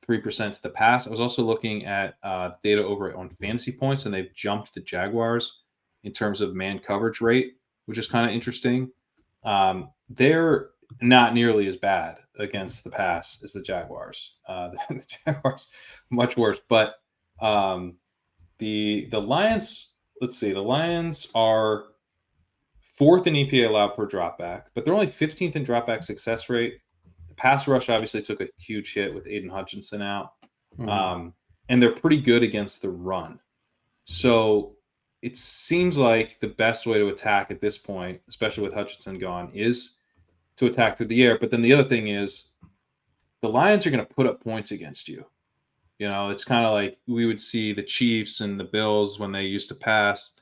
3% to the pass. I was also looking at data over on fantasy points, and they've jumped the Jaguars in terms of man coverage rate, which is kind of interesting. They're not nearly as bad against the pass as the Jaguars. The Jaguars much worse, but the Lions. Let's see. The Lions are fourth in EPA allowed per dropback, but they're only 15th in dropback success rate. The pass rush obviously took a huge hit with Aiden Hutchinson out, and they're pretty good against the run. So it seems like the best way to attack at this point, especially with Hutchinson gone, is to attack through the air. But then the other thing is the Lions are going to put up points against you. You know, it's kind of like we would see the Chiefs and the Bills when they used to pass,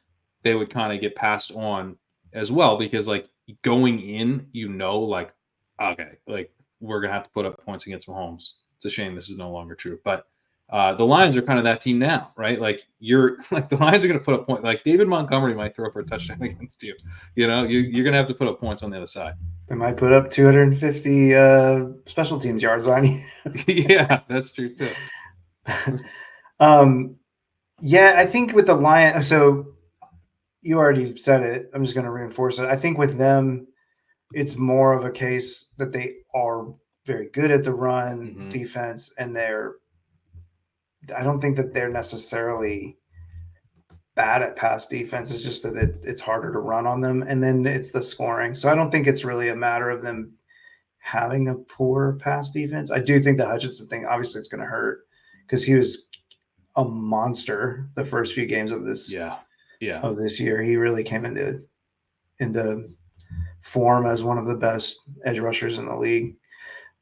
they would kind of get passed on as well because like going in, like, okay, like we're going to have to put up points against Mahomes. It's a shame this is no longer true, but the Lions are kind of that team now, right? Like the Lions are going to put up points. Like David Montgomery might throw for a touchdown against you. You know, you're going to have to put up points on the other side. They might put up 250 special teams yards on you. Yeah, that's true too. Yeah, I think with the Lions, so you already said it. I'm just going to reinforce it. I think with them, it's more of a case that they are very good at the run defense, and I don't think that they're necessarily bad at pass defense. It's just that it's harder to run on them, and then it's the scoring. So I don't think it's really a matter of them having a poor pass defense. I do think the Hutchinson thing, obviously, it's going to hurt because he was a monster the first few games of this of this year. He really came into form as one of the best edge rushers in the league.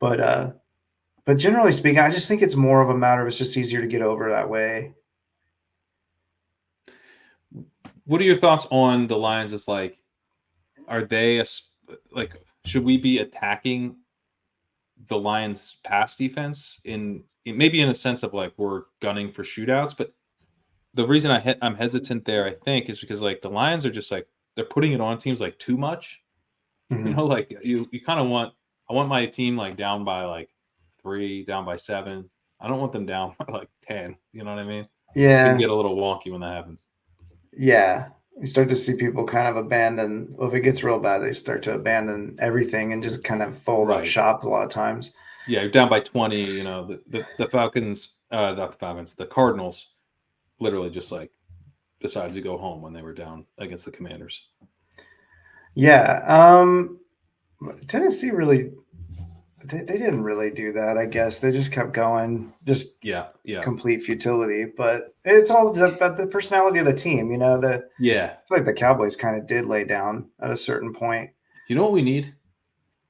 But generally speaking, I just think it's more of a matter of it's just easier to get over that way. What are your thoughts on the Lions? As like, are they like? Should we be attacking the Lions' pass defense maybe in a sense of like we're gunning for shootouts? But the reason I'm hesitant there, I think, is because like the Lions are just like they're putting it on teams like too much. Mm-hmm. Like you kind of want. I want my team like down by like 3, down by 7. I don't want them down by like 10. You know what I mean? It can Yeah. get a little wonky when that happens. Yeah. You start to see people kind of abandon. Well, if it gets real bad, they start to abandon everything and just kind of fold up Right. shop a lot of times. Yeah, you're down by 20. The Falcons, not the Falcons, the Cardinals, literally just like decided to go home when they were down against the Commanders. Yeah. Tennessee really, they didn't really do that. I guess they just kept going, just Yeah. complete futility. But it's all about the personality of the team. I Yeah. feel like the Cowboys kind of did lay down at a certain point. You know what we need?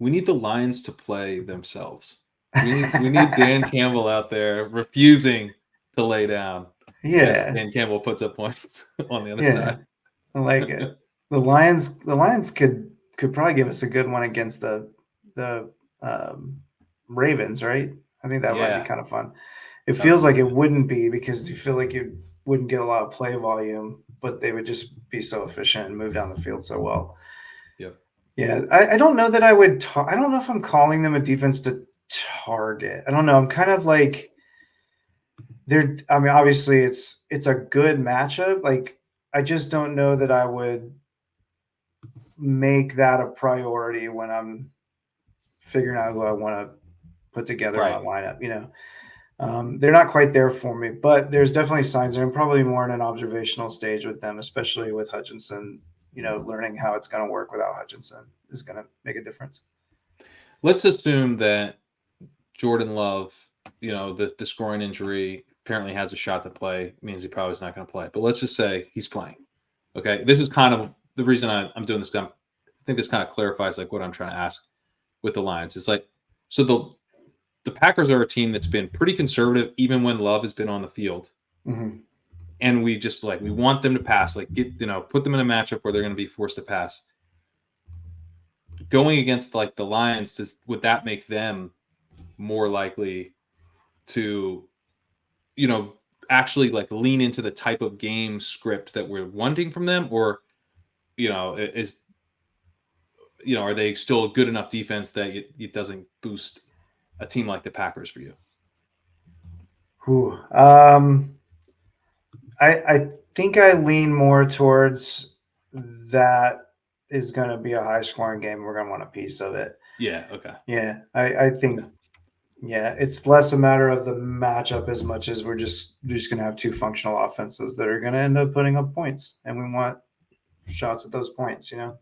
We need the Lions to play themselves. We need Dan Campbell out there refusing to lay down as Yeah. Dan Campbell puts up points on the other Yeah. side. I like it. The Lions could probably give us a good one against the Ravens, right? I think that might be Yeah, kind of fun. It that would feels be like really it good. wouldn't be because you feel like you wouldn't get a lot of play volume, but they would just be so efficient and move down the field so well. Yep. Yeah, I don't know that I would. I don't know if I'm calling them a defense to target. I don't know. I'm kind of like they're. I mean, obviously, it's a good matchup. Like, I just don't know that I would make that a priority when I'm figuring out who I want to put together in my Right. lineup. They're not quite there for me, but there's definitely signs there. I'm probably more in an observational stage with them, especially with Hutchinson. Learning how it's going to work without Hutchinson is going to make a difference. Let's assume that Jordan Love, the scoring injury apparently has a shot to play. Means he probably is not going to play. But let's just say he's playing. Okay, this is kind of the reason I'm doing this. I think this kind of clarifies like what I'm trying to ask with the Lions. It's like so the Packers are a team that's been pretty conservative even when Love has been on the field. Mm-hmm. And we just like we want them to pass, like put them in a matchup where they're going to be forced to pass. Going against like the Lions, would that make them more likely to, actually like lean into the type of game script that we're wanting from them, or are they still a good enough defense that it doesn't boost a team like the Packers for you? Whew. I think I lean more towards that is going to be a high scoring game. We're going to want a piece of it. Yeah. Okay. Yeah, I think. Yeah, it's less a matter of the matchup as much as we're just going to have two functional offenses that are going to end up putting up points, and we want shots at those points. 100%.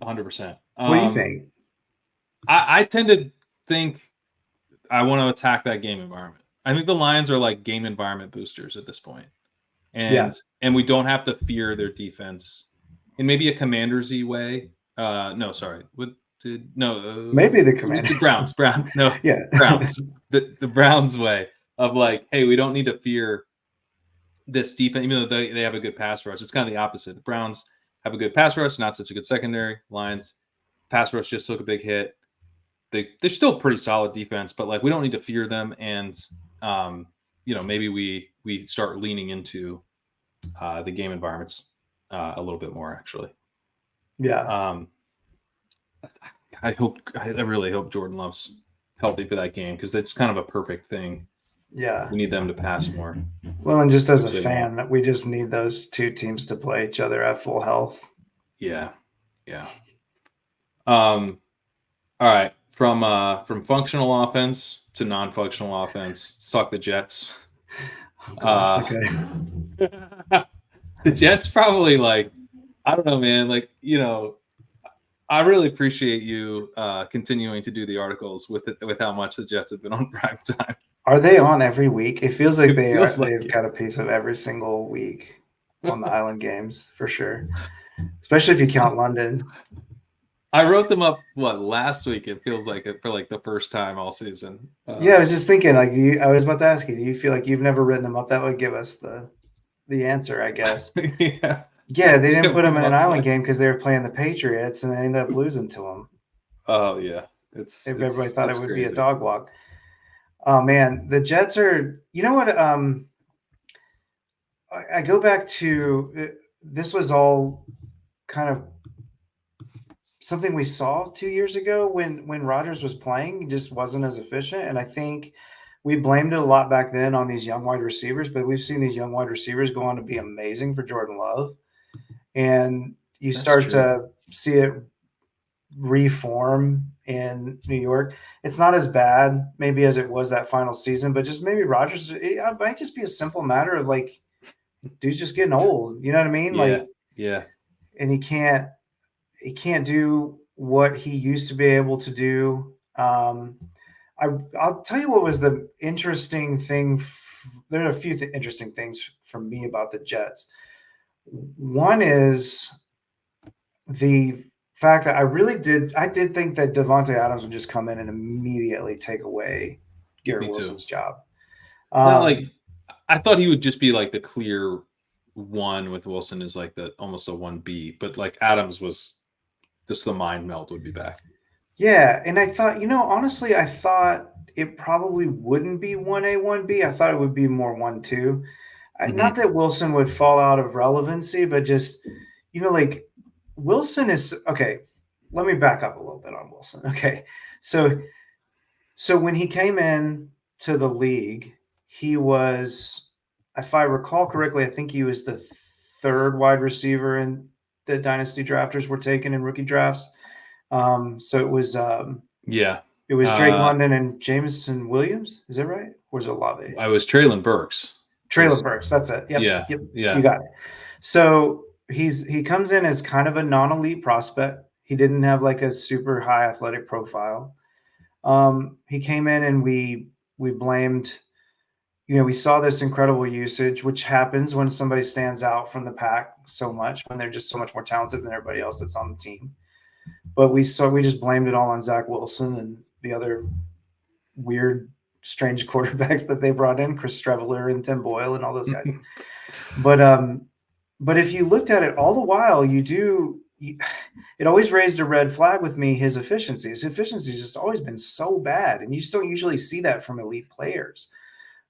What do you think? I tend to think I want to attack that game environment. I think the Lions are like game environment boosters at this point. Yeah. And we don't have to fear their defense in maybe a Commanders-y way. No, sorry. Maybe the the Commanders. Browns. No, Yeah. Browns. The Browns way of like, hey, we don't need to fear this defense, even though they have a good pass rush. It's kind of the opposite. The Browns have a good pass rush, not such a good secondary. Lions pass rush just took a big hit. They're still pretty solid defense, but like we don't need to fear them. And maybe we start leaning into the game environments a little bit more, actually. Yeah. I really hope Jordan Love's healthy for that game because that's kind of a perfect thing. Yeah. We need them to pass more. Well, and just as a fan, we just need those two teams to play each other at full health. Yeah. All right. From functional offense to non-functional offense, let's talk the Jets. Oh, gosh, okay. The Jets probably like, I don't know, man. Like, I really appreciate you continuing to do the articles with how much the Jets have been on prime time. Are they on every week? It feels like they've got a piece of every single week on the Island games for sure, especially if you count London. I wrote them up last week. It feels like it for like the first time all season. Yeah, I was just thinking, like, I was about to ask you, do you feel like you've never written them up? That would give us the answer, I guess. Yeah. Yeah, they didn't Yeah, put them in an up island twice. game because they were playing the Patriots, and they ended up losing to them. Oh yeah, Everybody thought it would be a crazy. dog walk. Oh man, the Jets are. You know what? I go back to this was all kind of something we saw 2 years ago when Rodgers was playing. He just wasn't as efficient, and I think we blamed it a lot back then on these young wide receivers. But we've seen these young wide receivers go on to be amazing for Jordan Love, and you That's start true. to see it reform in New York. It's not as bad maybe as it was that final season, but just maybe Rodgers. It might just be a simple matter of like, dude's just getting old. You know what I mean? Yeah, Like, yeah. and he can't do what he used to be able to do. I'll tell you what was the interesting thing. There are a few interesting things for me about the Jets. One is the fact that I did think that Devontae Adams would just come in and immediately take away Garrett Me too. Wilson's job. Not like Um, I thought he would just be like the clear one with Wilson is like the almost a 1B, but like Adams was just the mind meld would be back. yeah, and I thought, honestly, I thought it probably wouldn't be 1A, 1B. I thought it would be more 1-2. Not Mm-hmm. that Wilson would fall out of relevancy, but just, like Wilson is okay. Let me back up a little bit on Wilson. Okay. So when he came in to the league, he was, if I recall correctly, I think he was the third wide receiver in the dynasty drafters were taken in rookie drafts. So Yeah. it was Drake London and Jameson Williams. Is that right? Or is it Olave? I was Traylon Burks. Traylon Burks. That's it. Yep. Yeah. Yep. Yeah. You got it. So he comes in as kind of a non-elite prospect. He didn't have like a super high athletic profile. He came in and we blamed, we saw this incredible usage, which happens when somebody stands out from the pack so much, when they're just so much more talented than everybody else that's on the team. But we just blamed it all on Zach Wilson and the other weird, strange quarterbacks that they brought in, Chris Streveler and Tim Boyle and all those guys. But if you looked at it all the while, it always raised a red flag with me. His efficiency has just always been so bad, and you just don't usually see that from elite players.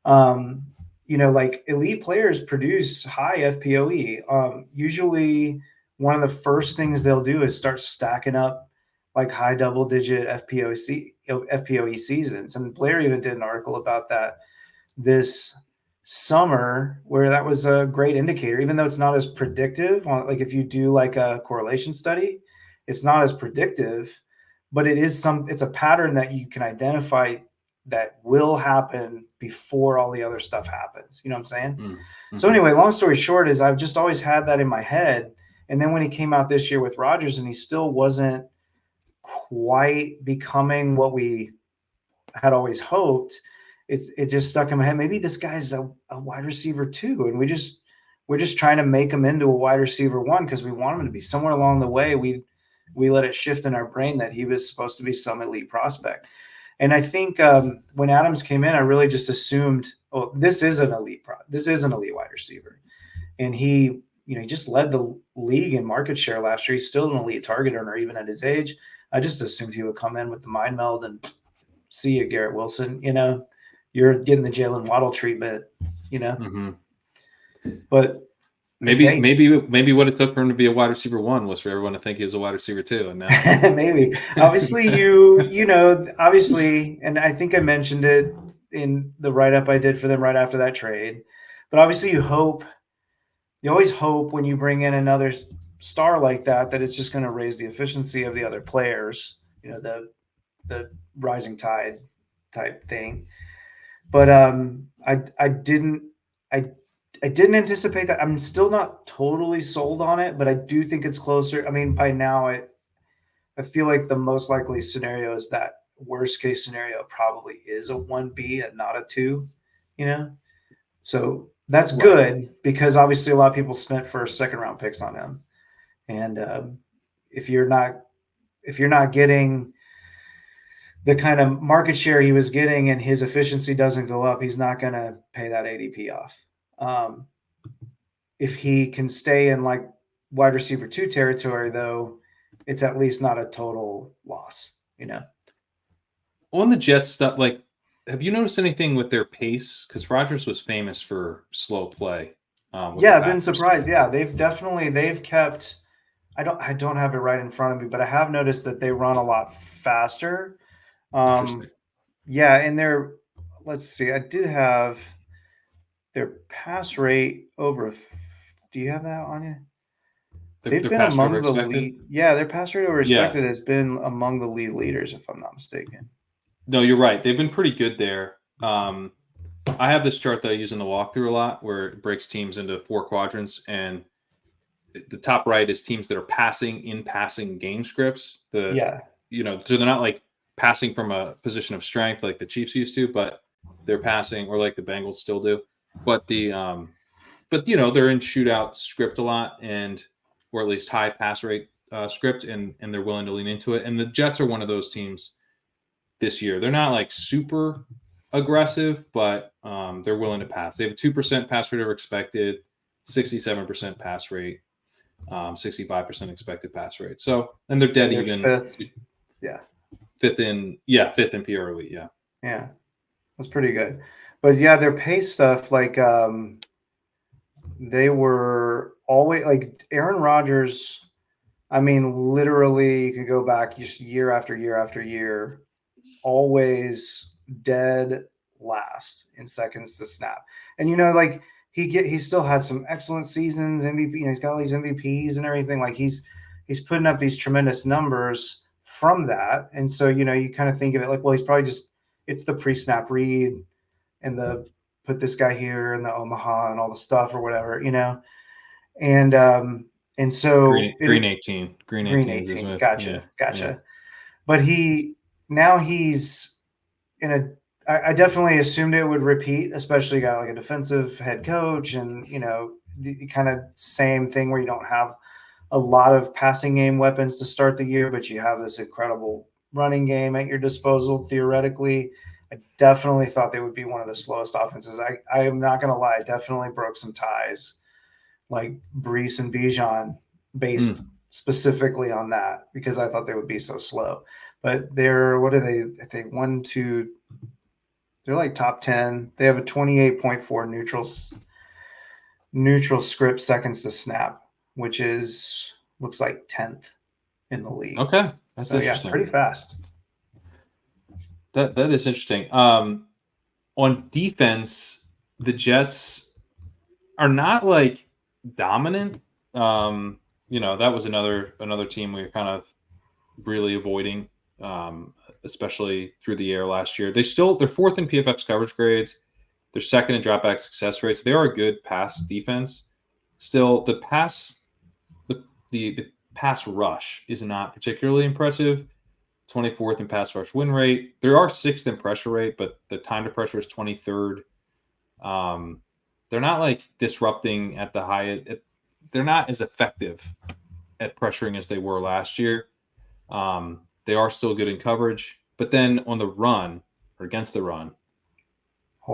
Like elite players produce high FPOE. Usually, one of the first things they'll do is start stacking up like high double-digit FPOE seasons. And Blair even did an article about that this summer, where that was a great indicator, even though it's not as predictive. Like if you do like a correlation study, it's not as predictive, but it's a pattern that you can identify that will happen before all the other stuff happens. You know what I'm saying? Mm-hmm. So anyway, long story short is I've just always had that in my head. And then when he came out this year with Rodgers and he still wasn't quite becoming what we had always hoped, it just stuck in my head. Maybe this guy's a wide receiver too, and we're just trying to make him into a wide receiver one because we want him to be. Somewhere along the way, we let it shift in our brain that he was supposed to be some elite prospect. And I think when Adams came in, I really just assumed, oh, this is an elite wide receiver, and he just led the league in market share last year. He's still an elite target earner even at his age. I just assumed he would come in with the mind meld and see you, Garrett Wilson. You're getting the Jalen Waddle treatment. Mm-hmm. But maybe what it took for him to be a wide receiver one was for everyone to think he was a wide receiver two, and now maybe obviously obviously, and I think I mentioned it in the write-up I did for them right after that trade. But obviously, you always hope when you bring in another star like that it's just going to raise the efficiency of the other players. The rising tide type thing. But I didn't anticipate that. I'm still not totally sold on it, but I do think it's closer. I mean, by now I feel like the most likely scenario is that worst case scenario probably is a 1B and not a 2, So that's good because obviously a lot of people spent first, second round picks on him. And if you're not if you're not getting the kind of market share he was getting and his efficiency doesn't go up, he's not going to pay that ADP off. If he can stay in like wide receiver 2 territory, though, it's at least not a total loss, On the Jets stuff, like, have you noticed anything with their pace? Because Rodgers was famous for slow play. I've been surprised. Yeah, they've kept. I don't have it right in front of me, but I have noticed that they run a lot faster. And let's see, I did have their pass rate over. Do you have that on you? They've been among the lead. Yeah, their pass rate over expected has been among the lead leaders, if I'm not mistaken. No, you're right. They've been pretty good there. I have this chart that I use in the walkthrough a lot where it breaks teams into 4 quadrants, and the top right is teams that are passing game scripts. So they're not like passing from a position of strength like the Chiefs used to, but they're passing, or like the Bengals still do. But they're in shootout script a lot, or at least high pass rate script, and they're willing to lean into it. And the Jets are one of those teams this year. They're not like super aggressive, but they're willing to pass. They have a 2% pass rate over expected, 67% pass rate, 65% expected pass rate. So, and they're dead even. Fifth in PROE. Yeah, that's pretty good. But yeah, their pace stuff, like they were always like Aaron Rodgers. I mean, literally, you could go back just year after year after year, always dead last in seconds to snap. And like he still had some excellent seasons, MVP. He's got all these MVPs and everything. Like he's putting up these tremendous numbers from that. And so you kind of think of it like, well, he's probably it's the pre-snap read and the put this guy here and the Omaha and all the stuff or whatever, and so green 18. Gotcha. Yeah. But he's in a. I definitely assumed it would repeat, especially got like a defensive head coach, and the kind of same thing where you don't have a lot of passing game weapons to start the year, but you have this incredible running game at your disposal theoretically. I definitely thought they would be one of the slowest offenses. I am not going to lie, definitely broke some ties, like Brees and Bijan, based specifically on that, because I thought they would be so slow. But they're, what are they? I think they're like top 10. They have a 28.4 neutral script seconds to snap, which looks like 10th in the league. Okay, that's interesting. Yeah, pretty fast. That is interesting. On defense, the Jets are not like dominant. That was another team we were kind of really avoiding, especially through the air last year. They're 4th in PFF's coverage grades. They're 2nd in dropback success rates. They are a good pass defense. Still, the pass rush is not particularly impressive. 24th in pass rush win rate. They are 6th in pressure rate, but the time to pressure is 23rd. They're not like disrupting at the high. They're not as effective at pressuring as they were last year. They are still good in coverage, but then on the run or against the run,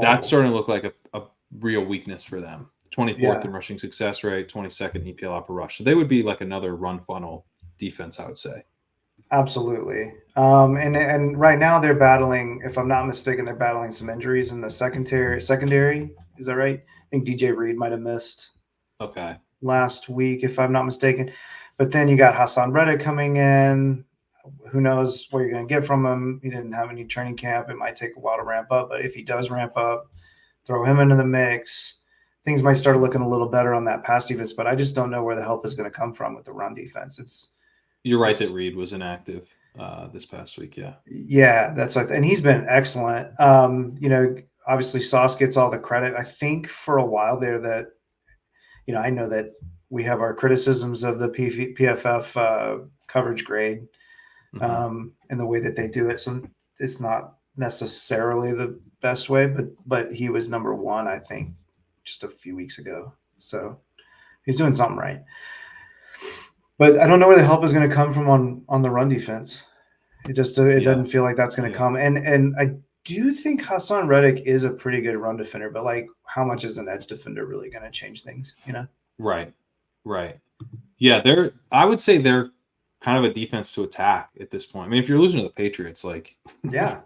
that's starting to look like a real weakness for them. 24th in rushing success rate, 22nd EPL upper rush. So they would be like another run funnel defense, I would say. Absolutely. And right now they're battling, if I'm not mistaken, they're battling some injuries in the secondary. Is that right? I think DJ Reed might have missed last week, if I'm not mistaken. But then you got Hassan Reddick coming in. Who knows what you're going to get from him? He didn't have any training camp. It might take a while to ramp up. But if he does ramp up, throw him into the mix. Things might start looking a little better on that pass defense. But I just don't know where the help is going to come from with the run defense. You're right that Reed was inactive this past week. Yeah, that's what, and he's been excellent. Obviously Sauce gets all the credit. I think for a while there that, I know that we have our criticisms of the PFF coverage grade and the way that they do it. So it's not necessarily the best way, but he was number 1, I think, just a few weeks ago. So he's doing something right. But I don't know where the help is going to come from on the run defense. It doesn't feel like that's going to come. And I do think Hassan Reddick is a pretty good run defender, but like, how much is an edge defender really going to change things? Right. Yeah, I would say they're kind of a defense to attack at this point. I mean, if you're losing to the Patriots, like, Yeah.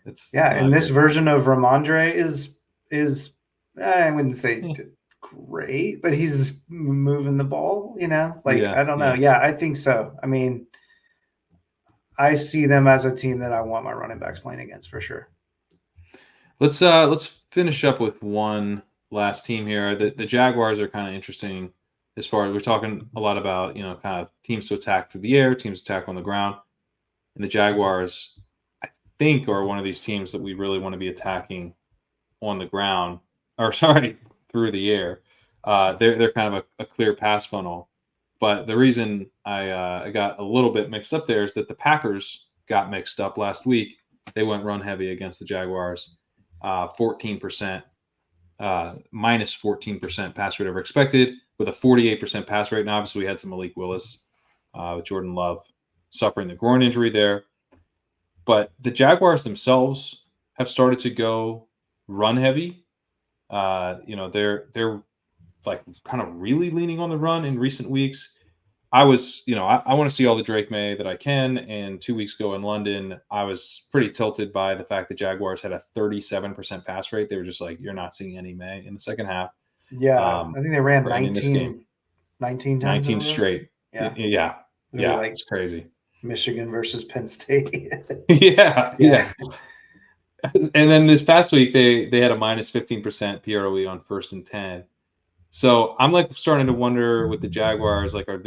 it's And this version of Ramondre is I wouldn't say great, but he's moving the ball, I don't know. Yeah, I think so. I mean, I see them as a team that I want my running backs playing against for sure. Let's finish up with one last team here. The Jaguars are kind of interesting as far as we're talking a lot about, kind of teams to attack through the air, teams to attack on the ground. And the Jaguars, I think, are one of these teams that we really want to be attacking on the ground, or sorry, through the air. They're kind of a clear pass funnel. But the reason I got a little bit mixed up there is that the Packers got mixed up last week. They went run heavy against the Jaguars, 14%, minus 14% pass rate over expected, with a 48% pass rate. And obviously, we had some Malik Willis with Jordan Love suffering the groin injury there. But the Jaguars themselves have started to go run heavy. They're like kind of really leaning on the run in recent weeks. I was, I want to see all the Drake May that I can. And 2 weeks ago in London, I was pretty tilted by the fact that Jaguars had a 37% pass rate. They were just like, you're not seeing any May in the second half. Yeah. I think they ran 19 times. 19 straight. Yeah. Like it's crazy. Michigan versus Penn State. yeah. And then this past week, they had a minus 15% PROE on 1st and 10. So I'm like starting to wonder with the Jaguars, like, do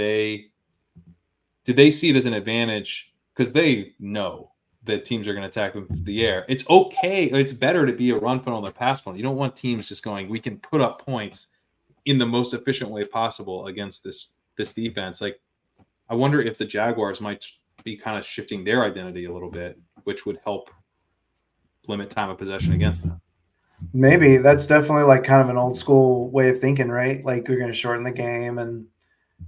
they see it as an advantage? Because they know that teams are going to attack them through the air. It's okay. It's better to be a run funnel than a pass funnel. You don't want teams just going, we can put up points in the most efficient way possible against this defense. Like, I wonder if the Jaguars might be kind of shifting their identity a little bit, which would help limit time of possession against them. Maybe that's definitely like kind of an old school way of thinking, right? Like, we're going to shorten the game, and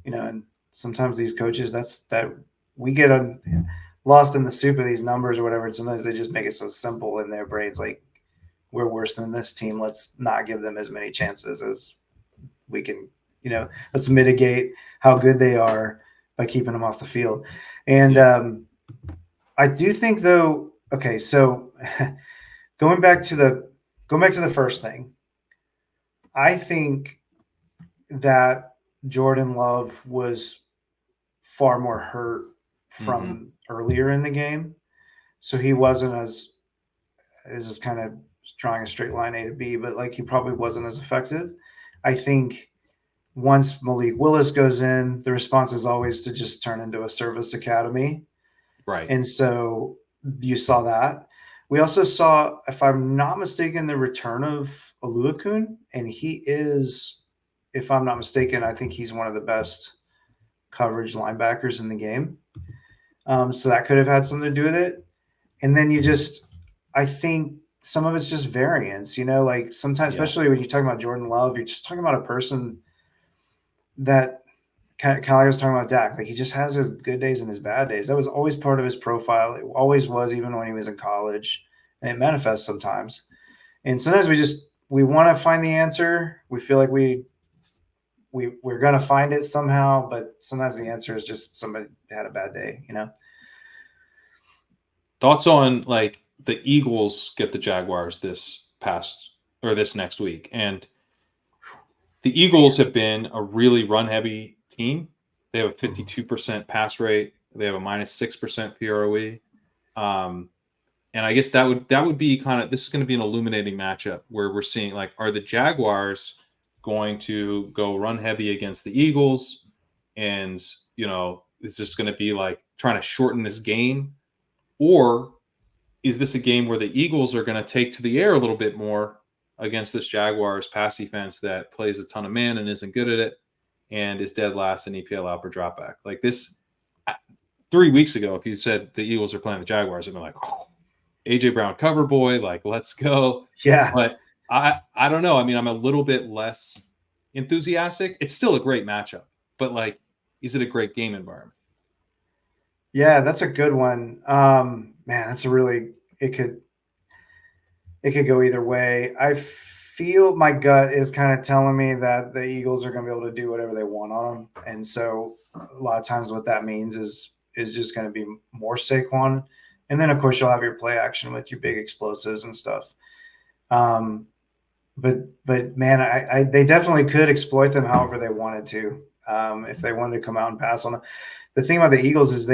and sometimes these coaches, that we get lost in the soup of these numbers or whatever. And sometimes they just make it so simple in their brains, like, we're worse than this team. Let's not give them as many chances as we can. Let's mitigate how good they are by keeping them off the field. And I do think, though. Okay, so going back to the first thing, I think that Jordan Love was far more hurt from earlier in the game. So he wasn't this is kind of drawing a straight line A to B, but like, he probably wasn't as effective. I think once Malik Willis goes in, the response is always to just turn into a service academy. Right. And so you saw that. We also saw, if I'm not mistaken, the return of Oluokun, and he is, if I'm not mistaken, I think he's one of the best coverage linebackers in the game. So that could have had something to do with it. And then I think some of it's just variance, like sometimes, especially when you talk about Jordan Love, you're just talking about a person that kind of like I was talking about Dak. Like, he just has his good days and his bad days. That was always part of his profile. It always was, even when he was in college, and it manifests sometimes. And sometimes we want to find the answer. We feel like we're going to find it somehow, but sometimes the answer is just somebody had a bad day, Thoughts on, like, the Eagles get the Jaguars this next week. And the Eagles have been a really run-heavy team. They have a 52% pass rate. They have a minus 6% PROE. And I guess that would be kind of, this is going to be an illuminating matchup where we're seeing, like, are the Jaguars going to go run heavy against the Eagles? And, is this going to be like trying to shorten this game? Or is this a game where the Eagles are going to take to the air a little bit more against this Jaguars pass defense that plays a ton of man and isn't good at it and is dead last in EPL out per dropback? Like, this 3 weeks ago, if you said the Eagles are playing the Jaguars, I'd be like, oh, AJ Brown cover boy, like, let's go. Yeah. But I don't know. I mean, I'm a little bit less enthusiastic. It's still a great matchup, but like, is it a great game environment? Yeah, that's a good one. Man, that's a really it could go either way. I feel my gut is kind of telling me that the Eagles are going to be able to do whatever they want on them, and so a lot of times what that means is just going to be more Saquon, and then of course you'll have your play action with your big explosives and stuff. Um, but man, they definitely could exploit them however they wanted to. If they wanted to come out and pass on them. The thing about the Eagles is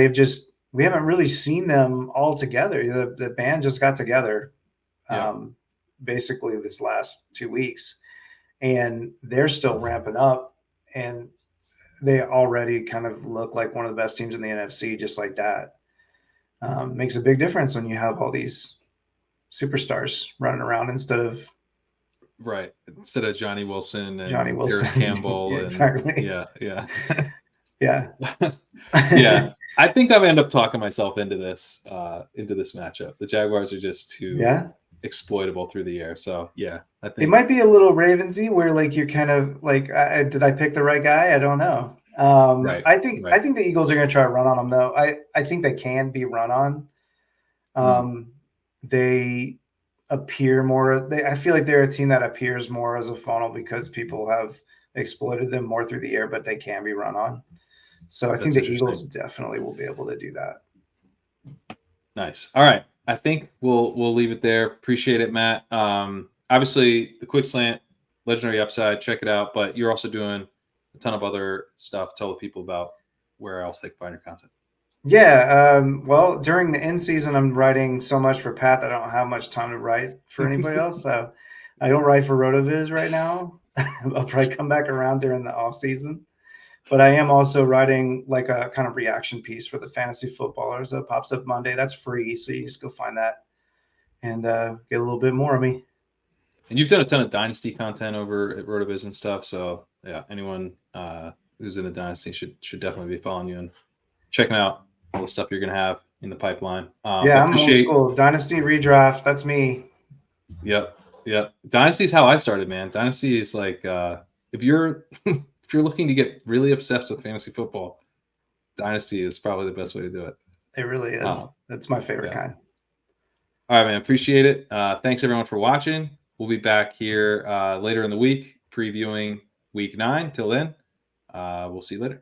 we haven't really seen them all together. The band just got together basically this last 2 weeks, and they're still ramping up, and they already kind of look like one of the best teams in the NFC just like that. Makes a big difference when you have all these superstars running around instead of Johnny Wilson and Johnny Paris Wilson. Campbell. Yeah, and exactly. yeah. Yeah. I think I've ended up talking myself into this matchup. The Jaguars are just too exploitable through the air. So yeah, I think it might be a little Ravensy where like you're kind of like, did I pick the right guy? I don't know. I think the Eagles are going to try to run on them though. I think they can be run on. They appear more. I feel like they're a team that appears more as a funnel because people have exploited them more through the air, but they can be run on. So I think the Eagles definitely will be able to do that. Nice. All right. I think we'll leave it there. Appreciate it, Matt. Obviously, the Quick Slant, legendary upside. Check it out. But you're also doing a ton of other stuff. Tell the people about where else they can find your content. Yeah. Well, during the end season, I'm writing so much for Pat that I don't have much time to write for anybody else. So I don't write for RotoViz right now. I'll probably come back around during the off season. But I am also writing like a kind of reaction piece for the fantasy footballers that pops up Monday. That's free, so you just go find that and get a little bit more of me. And you've done a ton of Dynasty content over at RotoViz and stuff. So yeah, anyone who's in the Dynasty should definitely be following you and checking out all the stuff you're going to have in the pipipeline. I'm old school. Dynasty redraft. That's me. Yep. Dynasty is how I started, man. Dynasty is like if you're looking to get really obsessed with fantasy football, Dynasty is probably the best way to do it. It really is. That's my favorite kind. All right, man. Appreciate it. Thanks everyone for watching. We'll be back here later in the week previewing week 9. Till then, we'll see you later.